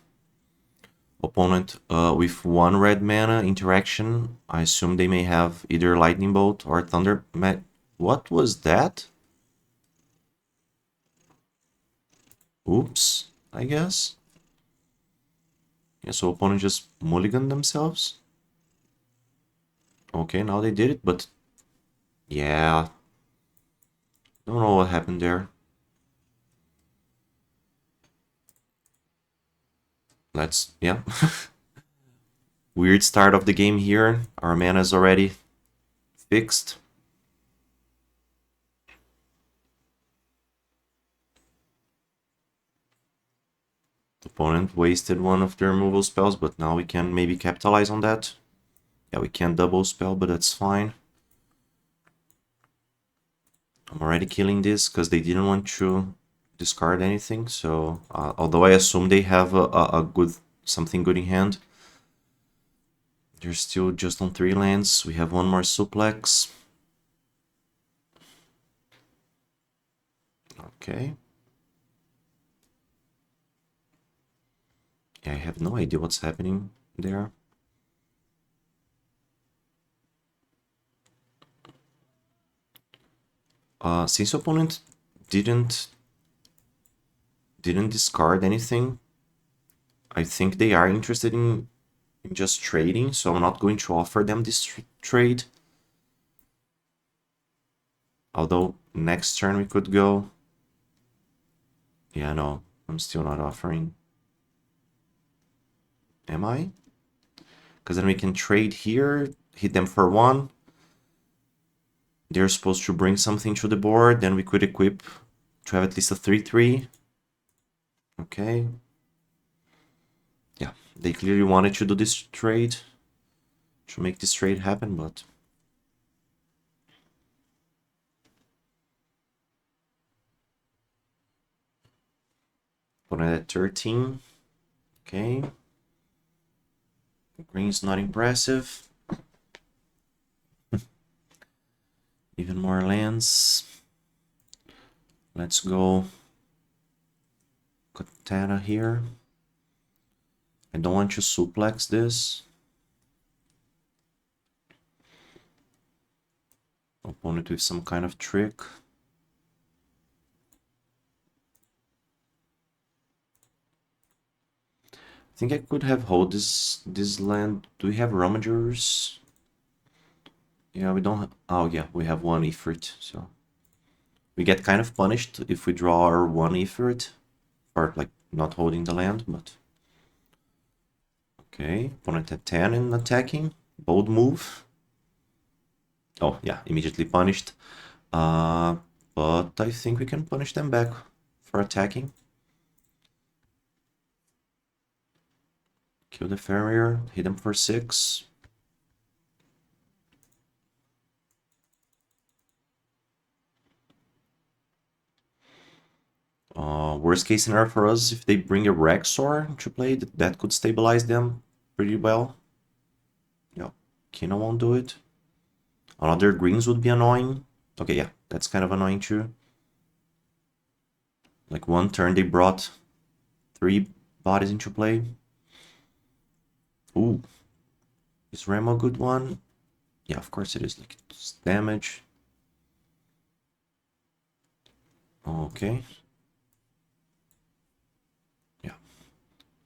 Opponent with 1 red mana interaction. I assume they may have either Lightning Bolt or Thunder. What was that? Oops, I guess. Yeah, so opponent just mulliganed themselves. Okay, now they did it, but yeah. Don't know what happened there. Let's, yeah. Weird start of the game here. Our mana is already fixed. The opponent wasted one of their removal spells, but now we can maybe capitalize on that. Yeah, we can't double spell, but that's fine. I'm already killing this because they didn't want to discard anything. So, although I assume they have a good something good in hand, they're still just on 3 lands. We have one more suplex. Okay. Yeah, I have no idea what's happening there. Since opponent didn't discard anything, I think they are interested in just trading, so I'm not going to offer them this trade. Although next turn we could go. Yeah, no, I'm still not offering. Am I? Because then we can trade here, hit them for 1. They're supposed to bring something to the board, then we could equip to have at least a 3/3. Okay. Yeah, they clearly wanted to do this trade, to make this trade happen, but... Opponent at 13. Okay. Green's not impressive. Even more lands. Let's go Katana here. I don't want to suplex this. Opponent with some kind of trick. I think I could have hold this land. Do we have Rummagers? Yeah, we don't have... Oh yeah, we have one Ifrit, so... We get kind of punished if we draw our one Ifrit. Or, like, not holding the land, but... Okay, opponent at 10 and attacking. Bold move. Oh, yeah, immediately punished. But I think we can punish them back for attacking. Kill the Farrier, hit them for 6. Worst case scenario for us, if they bring a Rexor to play, that could stabilize them pretty well. Yeah, Kino won't do it. Another greens would be annoying. Okay, yeah, that's kind of annoying too. Like one turn they brought 3 bodies into play. Ooh. Is Remo a good one? Yeah, of course it is. Like, it's damage. Okay. Yeah.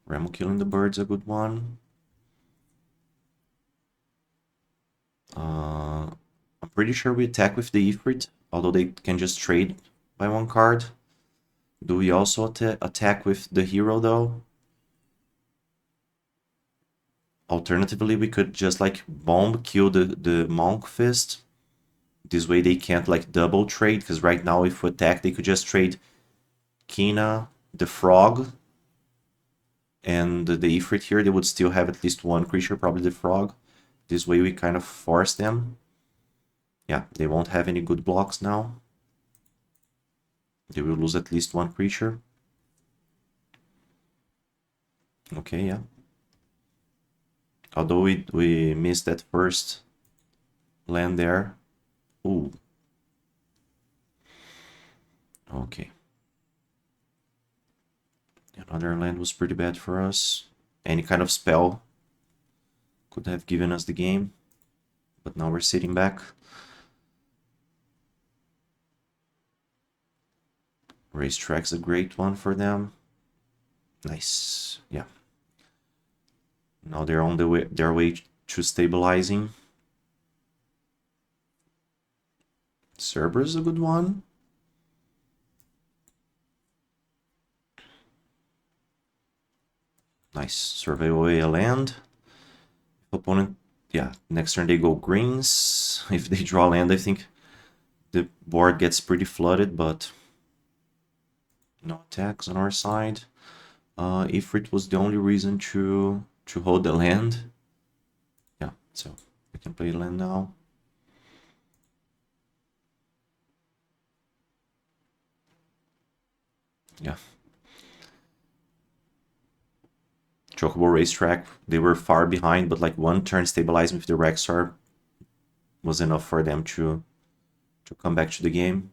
Remo killing the bird's a good one. I'm pretty sure we attack with the Ifrit, although they can just trade by 1 card. Do we also attack with the hero though? Alternatively, we could just like bomb kill the Monk Fist. This way they can't like double trade, because right now if we attack they could just trade Kina, the Frog, and the Ifrit here. They would still have at least one creature, probably the Frog. This way we kind of force them. Yeah, they won't have any good blocks now. They will lose at least one creature. Okay, yeah. Although we missed that first land there. Ooh. Okay. Another land was pretty bad for us. Any kind of spell could have given us the game. But now we're sitting back. Racetrack's a great one for them. Nice. Yeah. Now they're on their way to stabilizing. Cerberus is a good one. Nice. Survey away a land. Opponent, yeah, next turn they go greens. If they draw land, I think the board gets pretty flooded, but no attacks on our side. Ifrit was the only reason to hold the land. Yeah, so we can play land now. Yeah. Chocobo Racetrack, they were far behind, but like one turn stabilizing with the Rexar was enough for them to come back to the game.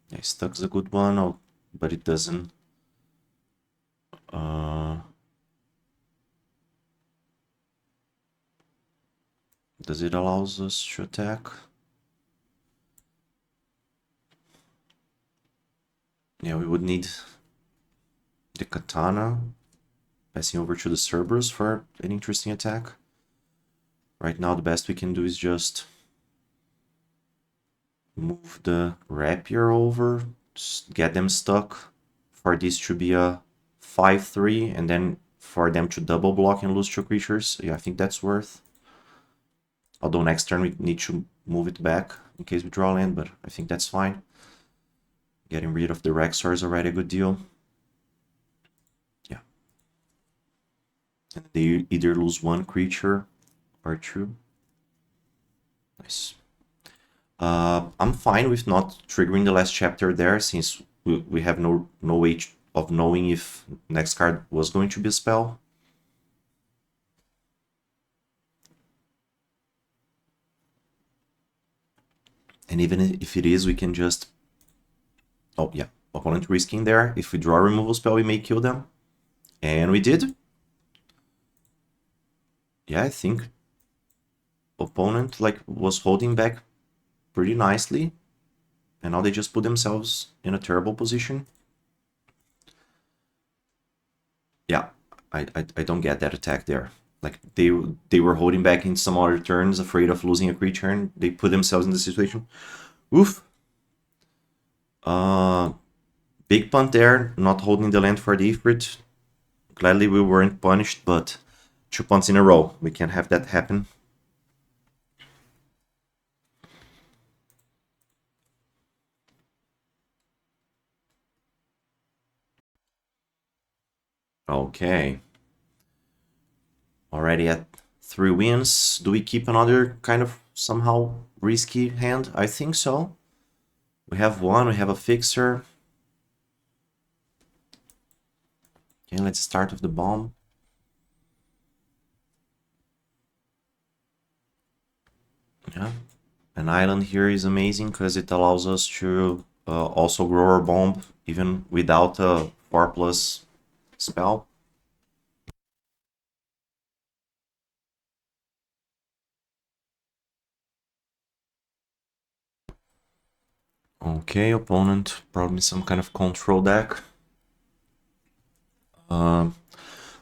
Yeah, Stuck's a good one, but it doesn't... does it allows us to attack? Yeah, we would need the Katana passing over to the Cerberus for an interesting attack. Right now, the best we can do is just move the Rapier over, get them stuck, for this to be a 5-3, and then for them to double block and lose 2 creatures. Yeah, I think that's worth. Although next turn we need to move it back in case we draw land, but I think that's fine. Getting rid of the Rexar is already a good deal. Yeah. And they either lose 1 creature or 2. Nice. I'm fine with not triggering the last chapter there, since we have no way of knowing if next card was going to be a spell. And even if it is, we can just... Oh, yeah. Opponent risking there. If we draw a removal spell, we may kill them. And we did. Yeah, I think opponent like was holding back pretty nicely, and now they just put themselves in a terrible position. Yeah, I don't get that attack there. Like they were holding back in some other turns, afraid of losing a creature, and they put themselves in the situation. Oof. Uh, Big punt there, not holding the land for the Ifrit. Gladly we weren't punished, but 2 punts in a row. We can't have that happen. Okay. Already at 3 wins. Do we keep another kind of somehow risky hand? I think so. We have one, we have a fixer. Okay, let's start with the bomb. Yeah, an island here is amazing because it allows us to also grow our bomb even without a 4+ spell. Okay, opponent, probably some kind of control deck.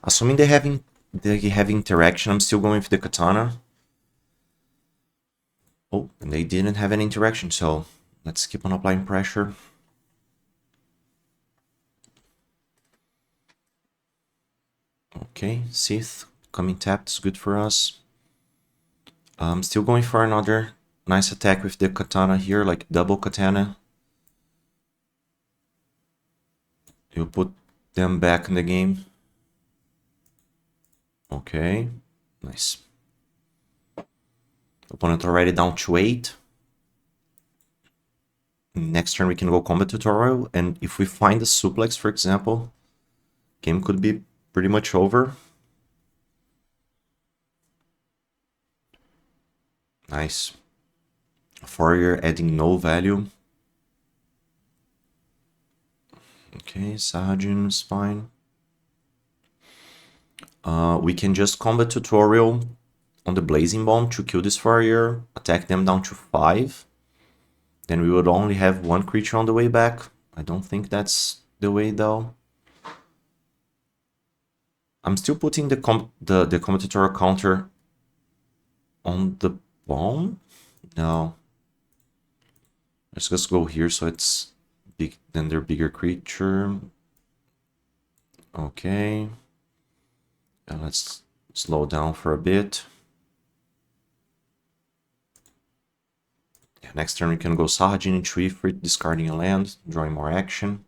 Assuming they have interaction, I'm still going with the katana. Oh, and they didn't have any interaction, so let's keep on applying pressure. Okay, Sith coming tapped is good for us. I'm still going for another nice attack with the katana here, like double katana. You put them back in the game. Okay, nice. Opponent already down to 8. Next turn we can go combat tutorial, and if we find a suplex, for example, game could be pretty much over. Nice. Warrior adding no value. Okay, Sahajin is fine. We can just combat tutorial on the Blazing Bomb to kill this warrior, attack them down to 5. Then we would only have one creature on the way back. I don't think that's the way though. I'm still putting the combat tutorial counter on the bomb. No. Let's just go here so it's big than their bigger creature. Okay. And let's slow down for a bit. Yeah, next turn we can go Sahajin into Ifrit, discarding a land, drawing more action.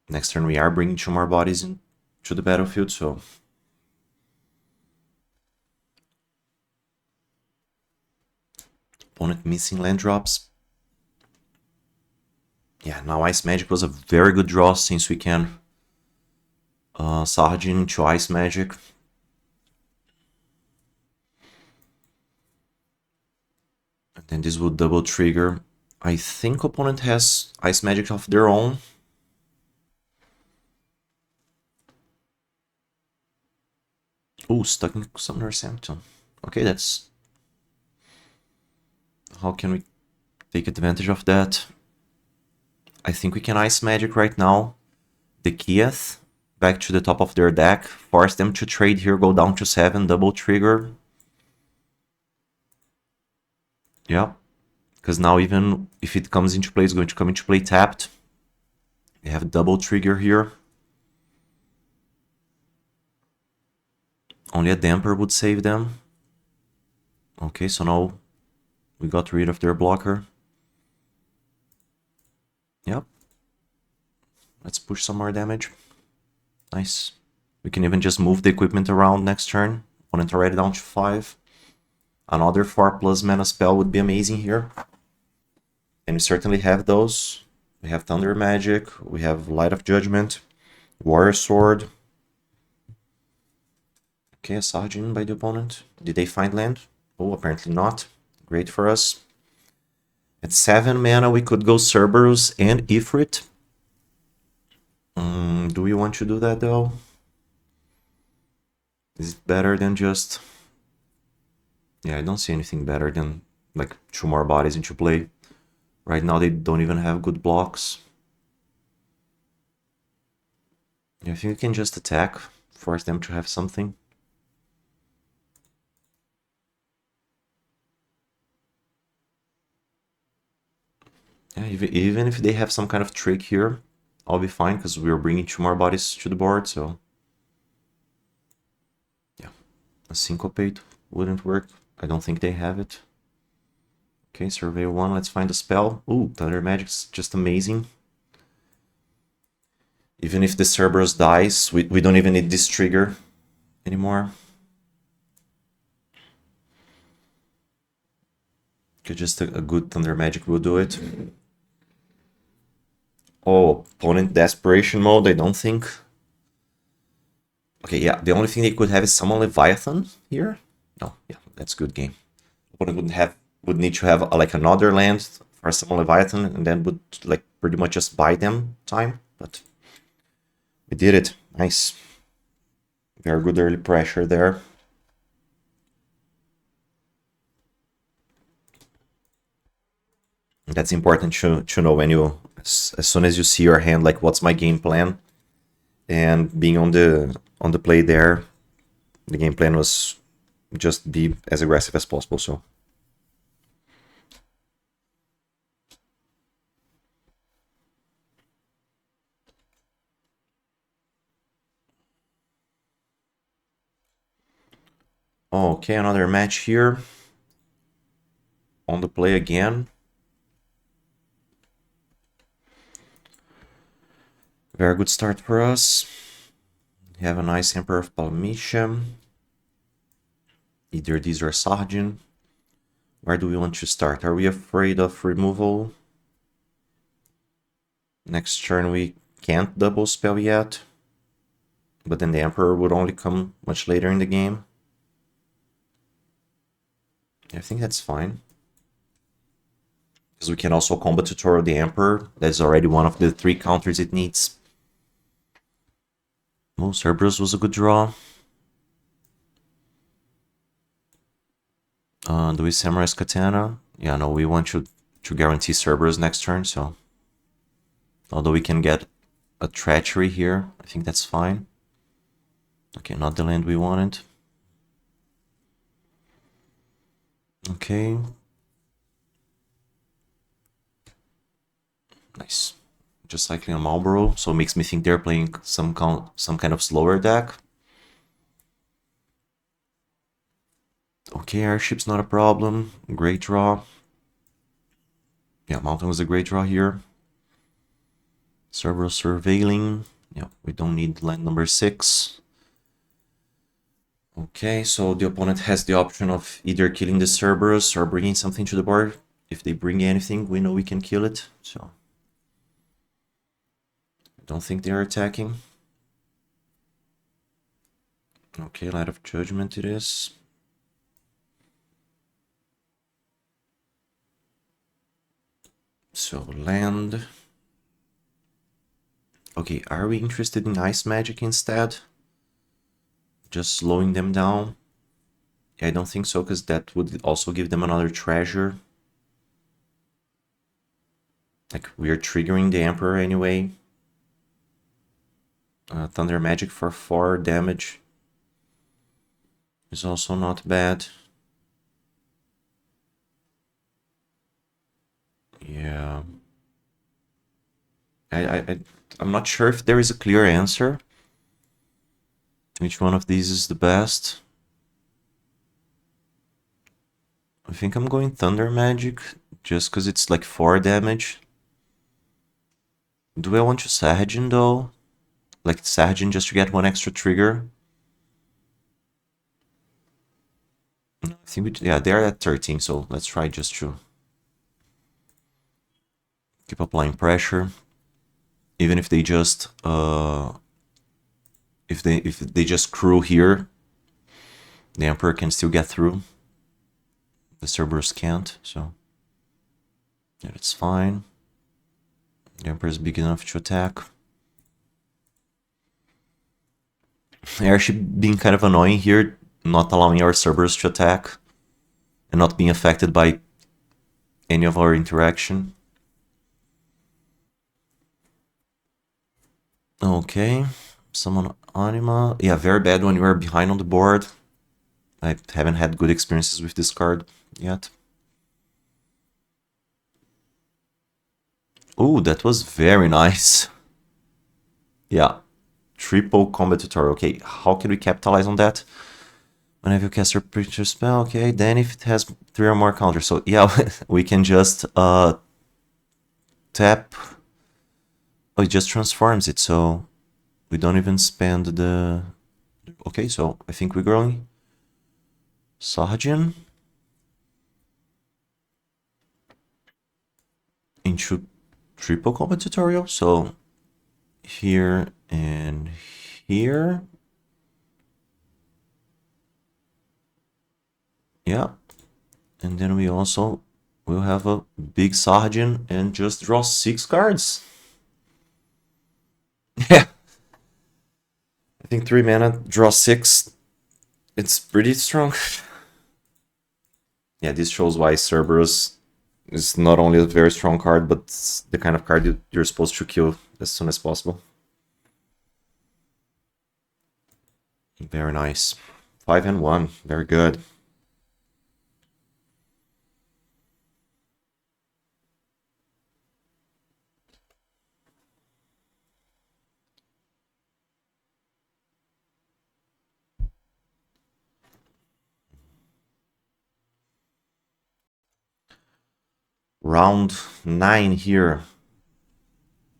Next turn we are bringing 2 more bodies into the battlefield, so... Opponent missing land drops. Yeah, now Ice Magic was a very good draw since we can Sahajin into Ice Magic. And then this would double trigger. I think opponent has Ice Magic of their own. Ooh, stuck in Summoner Sanctum. Okay, that's... How can we take advantage of that? I think we can Ice Magic right now. The Kieth back to the top of their deck. Force them to trade here, go down to 7, double trigger. Yeah. Because now even if it comes into play, it's going to come into play tapped. We have a double trigger here. Only a damper would save them. Okay, so now we got rid of their blocker. Yep. Let's push some more damage. Nice. We can even just move the equipment around next turn. Opponent already down to 5. Another 4+ mana spell would be amazing here. And we certainly have those. We have Thunder Magic, we have Light of Judgment, Warrior Sword. Okay, a Sajin by the opponent. Did they find land? Oh, apparently not. Great for us. At 7 mana, we could go Cerberus and Ifrit. Do we want to do that though? Is it better than just... Yeah, I don't see anything better than like 2 more bodies into play. Right now they don't even have good blocks. Yeah, I think we can just attack, force them to have something. Yeah, even if they have some kind of trick here, I'll be fine because we're bringing 2 more bodies to the board, so... Yeah, a syncopate wouldn't work. I don't think they have it. Okay, survey 1, let's find a spell. Ooh, Thunder Magic's just amazing. Even if the Cerberus dies, we don't even need this trigger anymore. Okay, just a good Thunder Magic will do it. Oh, opponent Desperation Mode, I don't think. Okay, yeah, the only thing they could have is summon Leviathan here. No, yeah, that's good game. Opponent would need to have like another land for summon Leviathan, and then would like pretty much just buy them time. But we did it. Nice. Very good early pressure there. That's important to know when you, as soon as you see your hand, like what's my game plan, and being on the play there, the game plan was just be as aggressive as possible. So okay, another match here on the play again. Very good start for us. We have a nice Emperor of Palmitia. Either these or Sargin. Where do we want to start? Are we afraid of removal? Next turn we can't double spell yet. But then the Emperor would only come much later in the game. I think that's fine. Because we can also combo tutorial the Emperor. That's already one of the 3 counters it needs. Oh, Cerberus was a good draw. Do we Samurai's Katana? Yeah, no, we want to guarantee Cerberus next turn, so... Although we can get a Treachery here, I think that's fine. Okay, not the land we wanted. Okay. Nice. Just cycling a Marlboro, so it makes me think they're playing some kind of slower deck. Okay, Airship's not a problem. Great draw. Yeah, Mountain was a great draw here. Cerberus Surveilling. Yeah, we don't need land number 6. Okay, so the opponent has the option of either killing the Cerberus or bringing something to the board. If they bring anything, we know we can kill it, so... I don't think they are attacking. Okay, Light of Judgment it is. So, land. Okay, are we interested in Ice Magic instead? Just slowing them down? Yeah, I don't think so, because that would also give them another treasure. Like, we are triggering the Emperor anyway. Thunder Magic for 4 damage is also not bad. Yeah. I'm not sure if there is a clear answer. Which one of these is the best? I think I'm going Thunder Magic, just because it's like 4 damage. Do I want to Sahagin though? Like Sahagin just to get 1 extra trigger? I think yeah, they're at 13, so let's try just to keep applying pressure. Even if they just if they just crew here, the Emperor can still get through. The Cerberus can't, so yeah, it's fine. The Emperor is big enough to attack. They're actually being kind of annoying here, not allowing our Cerberus to attack and not being affected by any of our interaction. Okay, summon Anima. Yeah, very bad when you are behind on the board. I haven't had good experiences with this card yet. Oh, that was very nice. Yeah, triple combat tutorial. Okay, how can we capitalize on that? Whenever you cast your preacher spell, okay, then if it has 3 or more counters. So yeah, we can just tap. Oh, it just transforms it, so we don't even spend the... Okay, so I think we're growing. Sahajin into triple combat tutorial. So here and here. Yeah. And then we also will have a big Sahajin and just draw 6 cards. Yeah. I think 3 mana, draw 6. It's pretty strong. Yeah, this shows why Cerberus is not only a very strong card, but the kind of card you're supposed to kill as soon as possible. Very nice. 5 and 1. Very good. Round 9 here.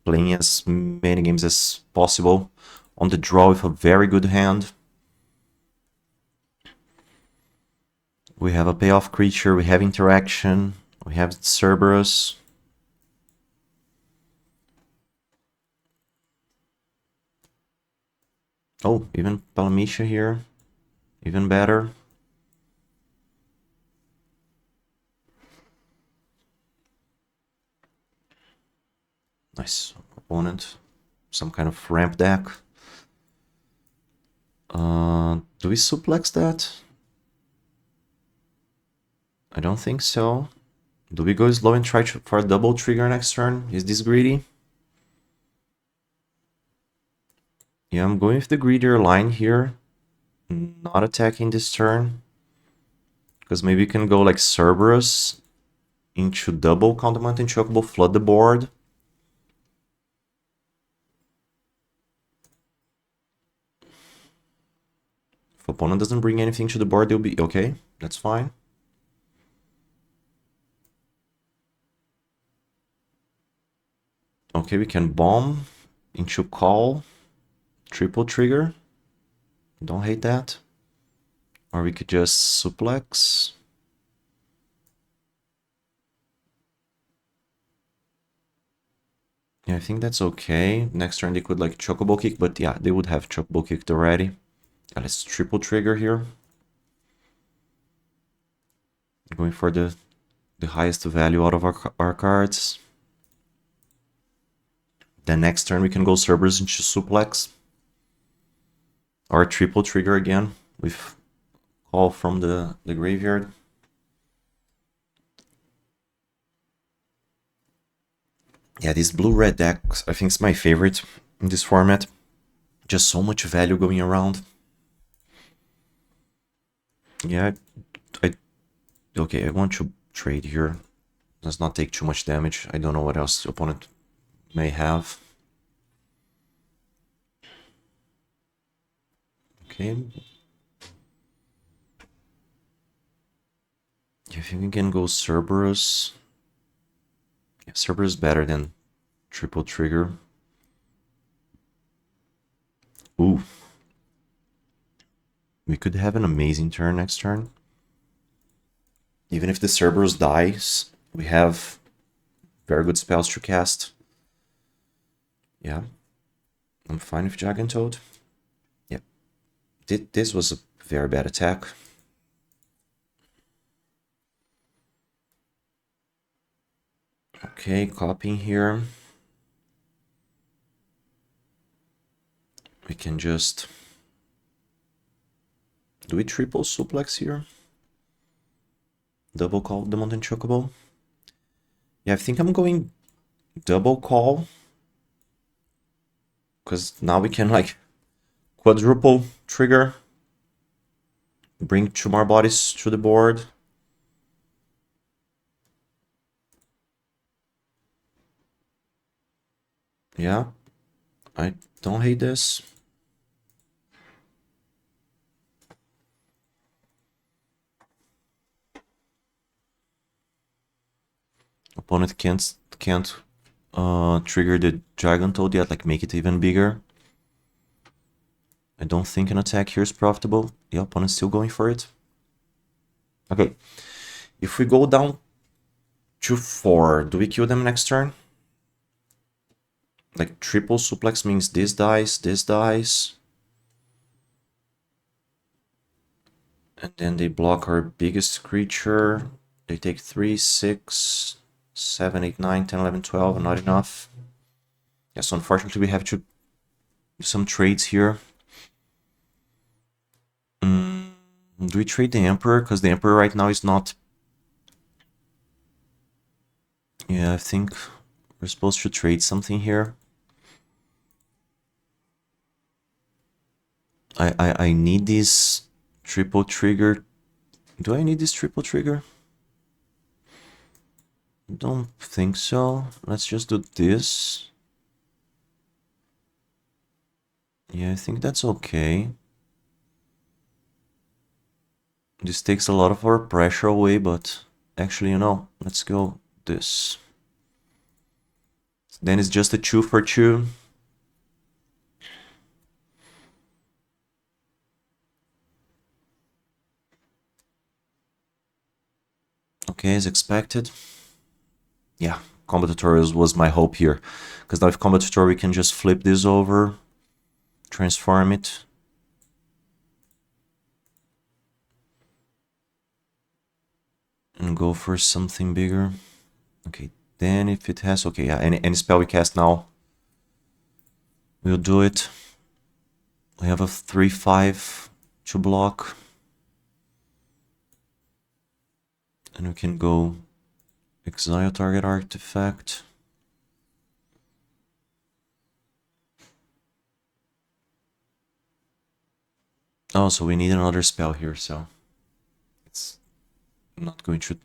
Playing as many games as possible on the draw with a very good hand. We have a payoff creature, we have interaction, we have Cerberus. Oh, even Palamisha here. Even better. Nice opponent. Some kind of ramp deck. Do we suplex that? I don't think so. Do we go slow and try for a double trigger next turn? Is this greedy? Yeah, I'm going with the greedier line here. Not attacking this turn. Because maybe we can go like Cerberus into double Countermount and Chocobo, flood the board. If opponent doesn't bring anything to the board, they'll be okay. That's fine. Okay, we can bomb into call, triple trigger. Don't hate that. Or we could just suplex. Yeah, I think that's okay. Next turn they could like Chocobo kick, but yeah, they would have Chocobo kicked already. Yeah, let's triple trigger here. Going for the highest value out of our cards. Then next turn we can go Cerberus into suplex. Or triple trigger again with call from the graveyard. Yeah, this blue-red deck I think is my favorite in this format. Just so much value going around. Yeah, okay, I want to trade here. Does not take too much damage. I don't know what else the opponent may have. Okay. I think we can go Cerberus. Yeah, Cerberus is better than triple trigger. Ooh. We could have an amazing turn next turn. Even if the Cerberus dies, we have very good spells to cast. Yeah. I'm fine with Gigantoad. Yeah. This was a very bad attack. Okay, copying here. We can just Do we triple suplex here? Double call the Mountain Chocobo? Yeah, I think I'm going double call. Because now we can like quadruple trigger. Bring 2 more bodies to the board. Yeah, I don't hate this. Opponent can't trigger the Dragon Toad yet, like make it even bigger. I don't think an attack here is profitable. Yeah, opponent's still going for it. Okay, if we go down to 4, do we kill them next turn? Like triple suplex means this dies. And then they block our biggest creature. They take 3, 6, 7, 8, 9, 10, 11, 12, not enough. Yeah, so unfortunately we have to do some trades here. Do we trade the Emperor? Because the Emperor right now is not... Yeah, I think we're supposed to trade something here. I need this triple trigger. Do I need this triple trigger? Don't think so. Let's just do this. Yeah, I think that's okay. This takes a lot of our pressure away, but actually, you know, let's go this. Then it's just a 2 for 2. Okay, as expected. Yeah, combat tutorials was my hope here. Because now with combat tutorial we can just flip this over, transform it. And go for something bigger. Okay, then if it has... Okay, yeah, any spell we cast now, we'll do it. We have a 3/5 to block. And we can go exile target artifact. Oh, so we need another spell here, so it's not going to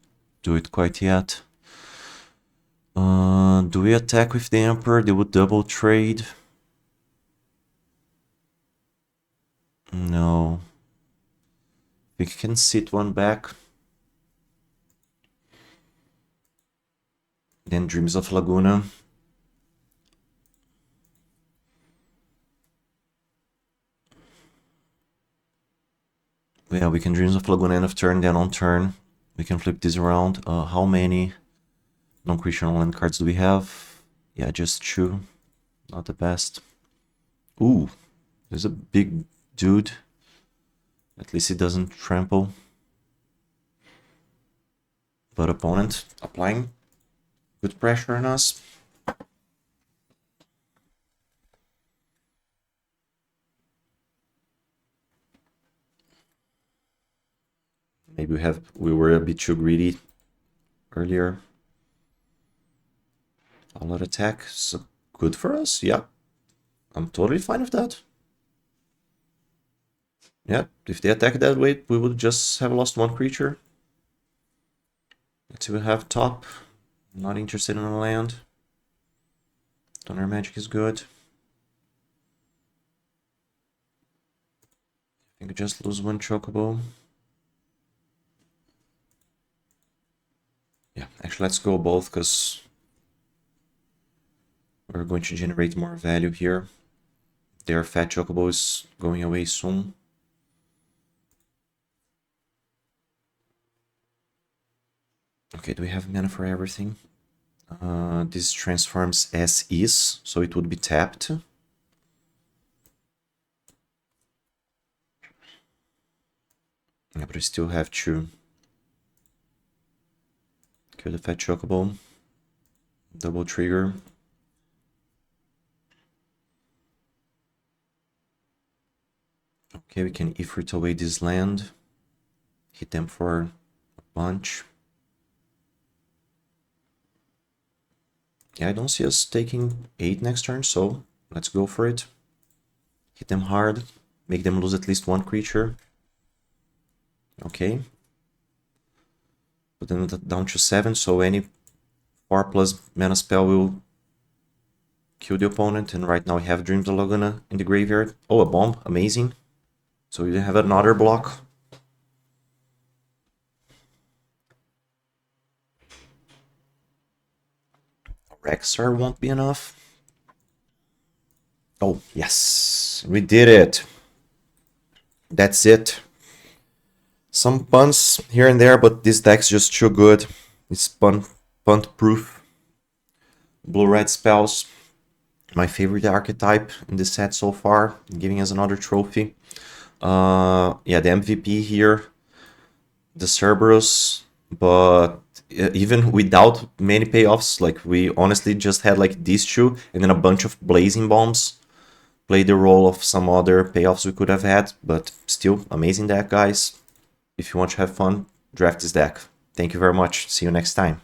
do it quite yet. Do we attack with the Emperor? They would double trade. No. We can sit one back. Then Dreams of Laguna. Yeah, we can Dreams of Laguna end of turn, then on turn. We can flip this around. How many non-creature land cards do we have? Yeah, just 2. Not the best. Ooh, there's a big dude. At least he doesn't trample. But opponent applying good pressure on us. Maybe we were a bit too greedy earlier. All out attack, so good for us. Yeah, I'm totally fine with that. Yeah, if they attack that way, we would just have lost 1 creature. Let's see what we have top. Not interested in a land. Thunder Magic is good. I think I just lose 1 Chocobo. Yeah, actually let's go both, because we're going to generate more value here. Their fat Chocobo is going away soon. Okay, do we have mana for everything? This transforms as is, so it would be tapped. Yeah, but I still have to kill the fat Chocobo. Double trigger. Okay, we can Ifrit away this land. Hit them for a bunch. Yeah, I don't see us taking 8 next turn, so let's go for it. Hit them hard. Make them lose at least one creature. Okay. Put them down to 7, so any 4+ mana spell will kill the opponent. And right now we have Dreams of Laguna in the graveyard. Oh, a bomb. Amazing. So we have another block. Rexar won't be enough. Oh, yes. We did it. That's it. Some punts here and there, but this deck's just too good. It's punt proof. Blue-red spells. My favorite archetype in this set so far, giving us another trophy. Yeah, the MVP here, the Cerberus, but even without many payoffs, like we honestly just had like these two and then a bunch of blazing bombs play the role of some other payoffs we could have had, but still amazing deck, guys. If you want to have fun, draft this deck. Thank you very much. See you next time.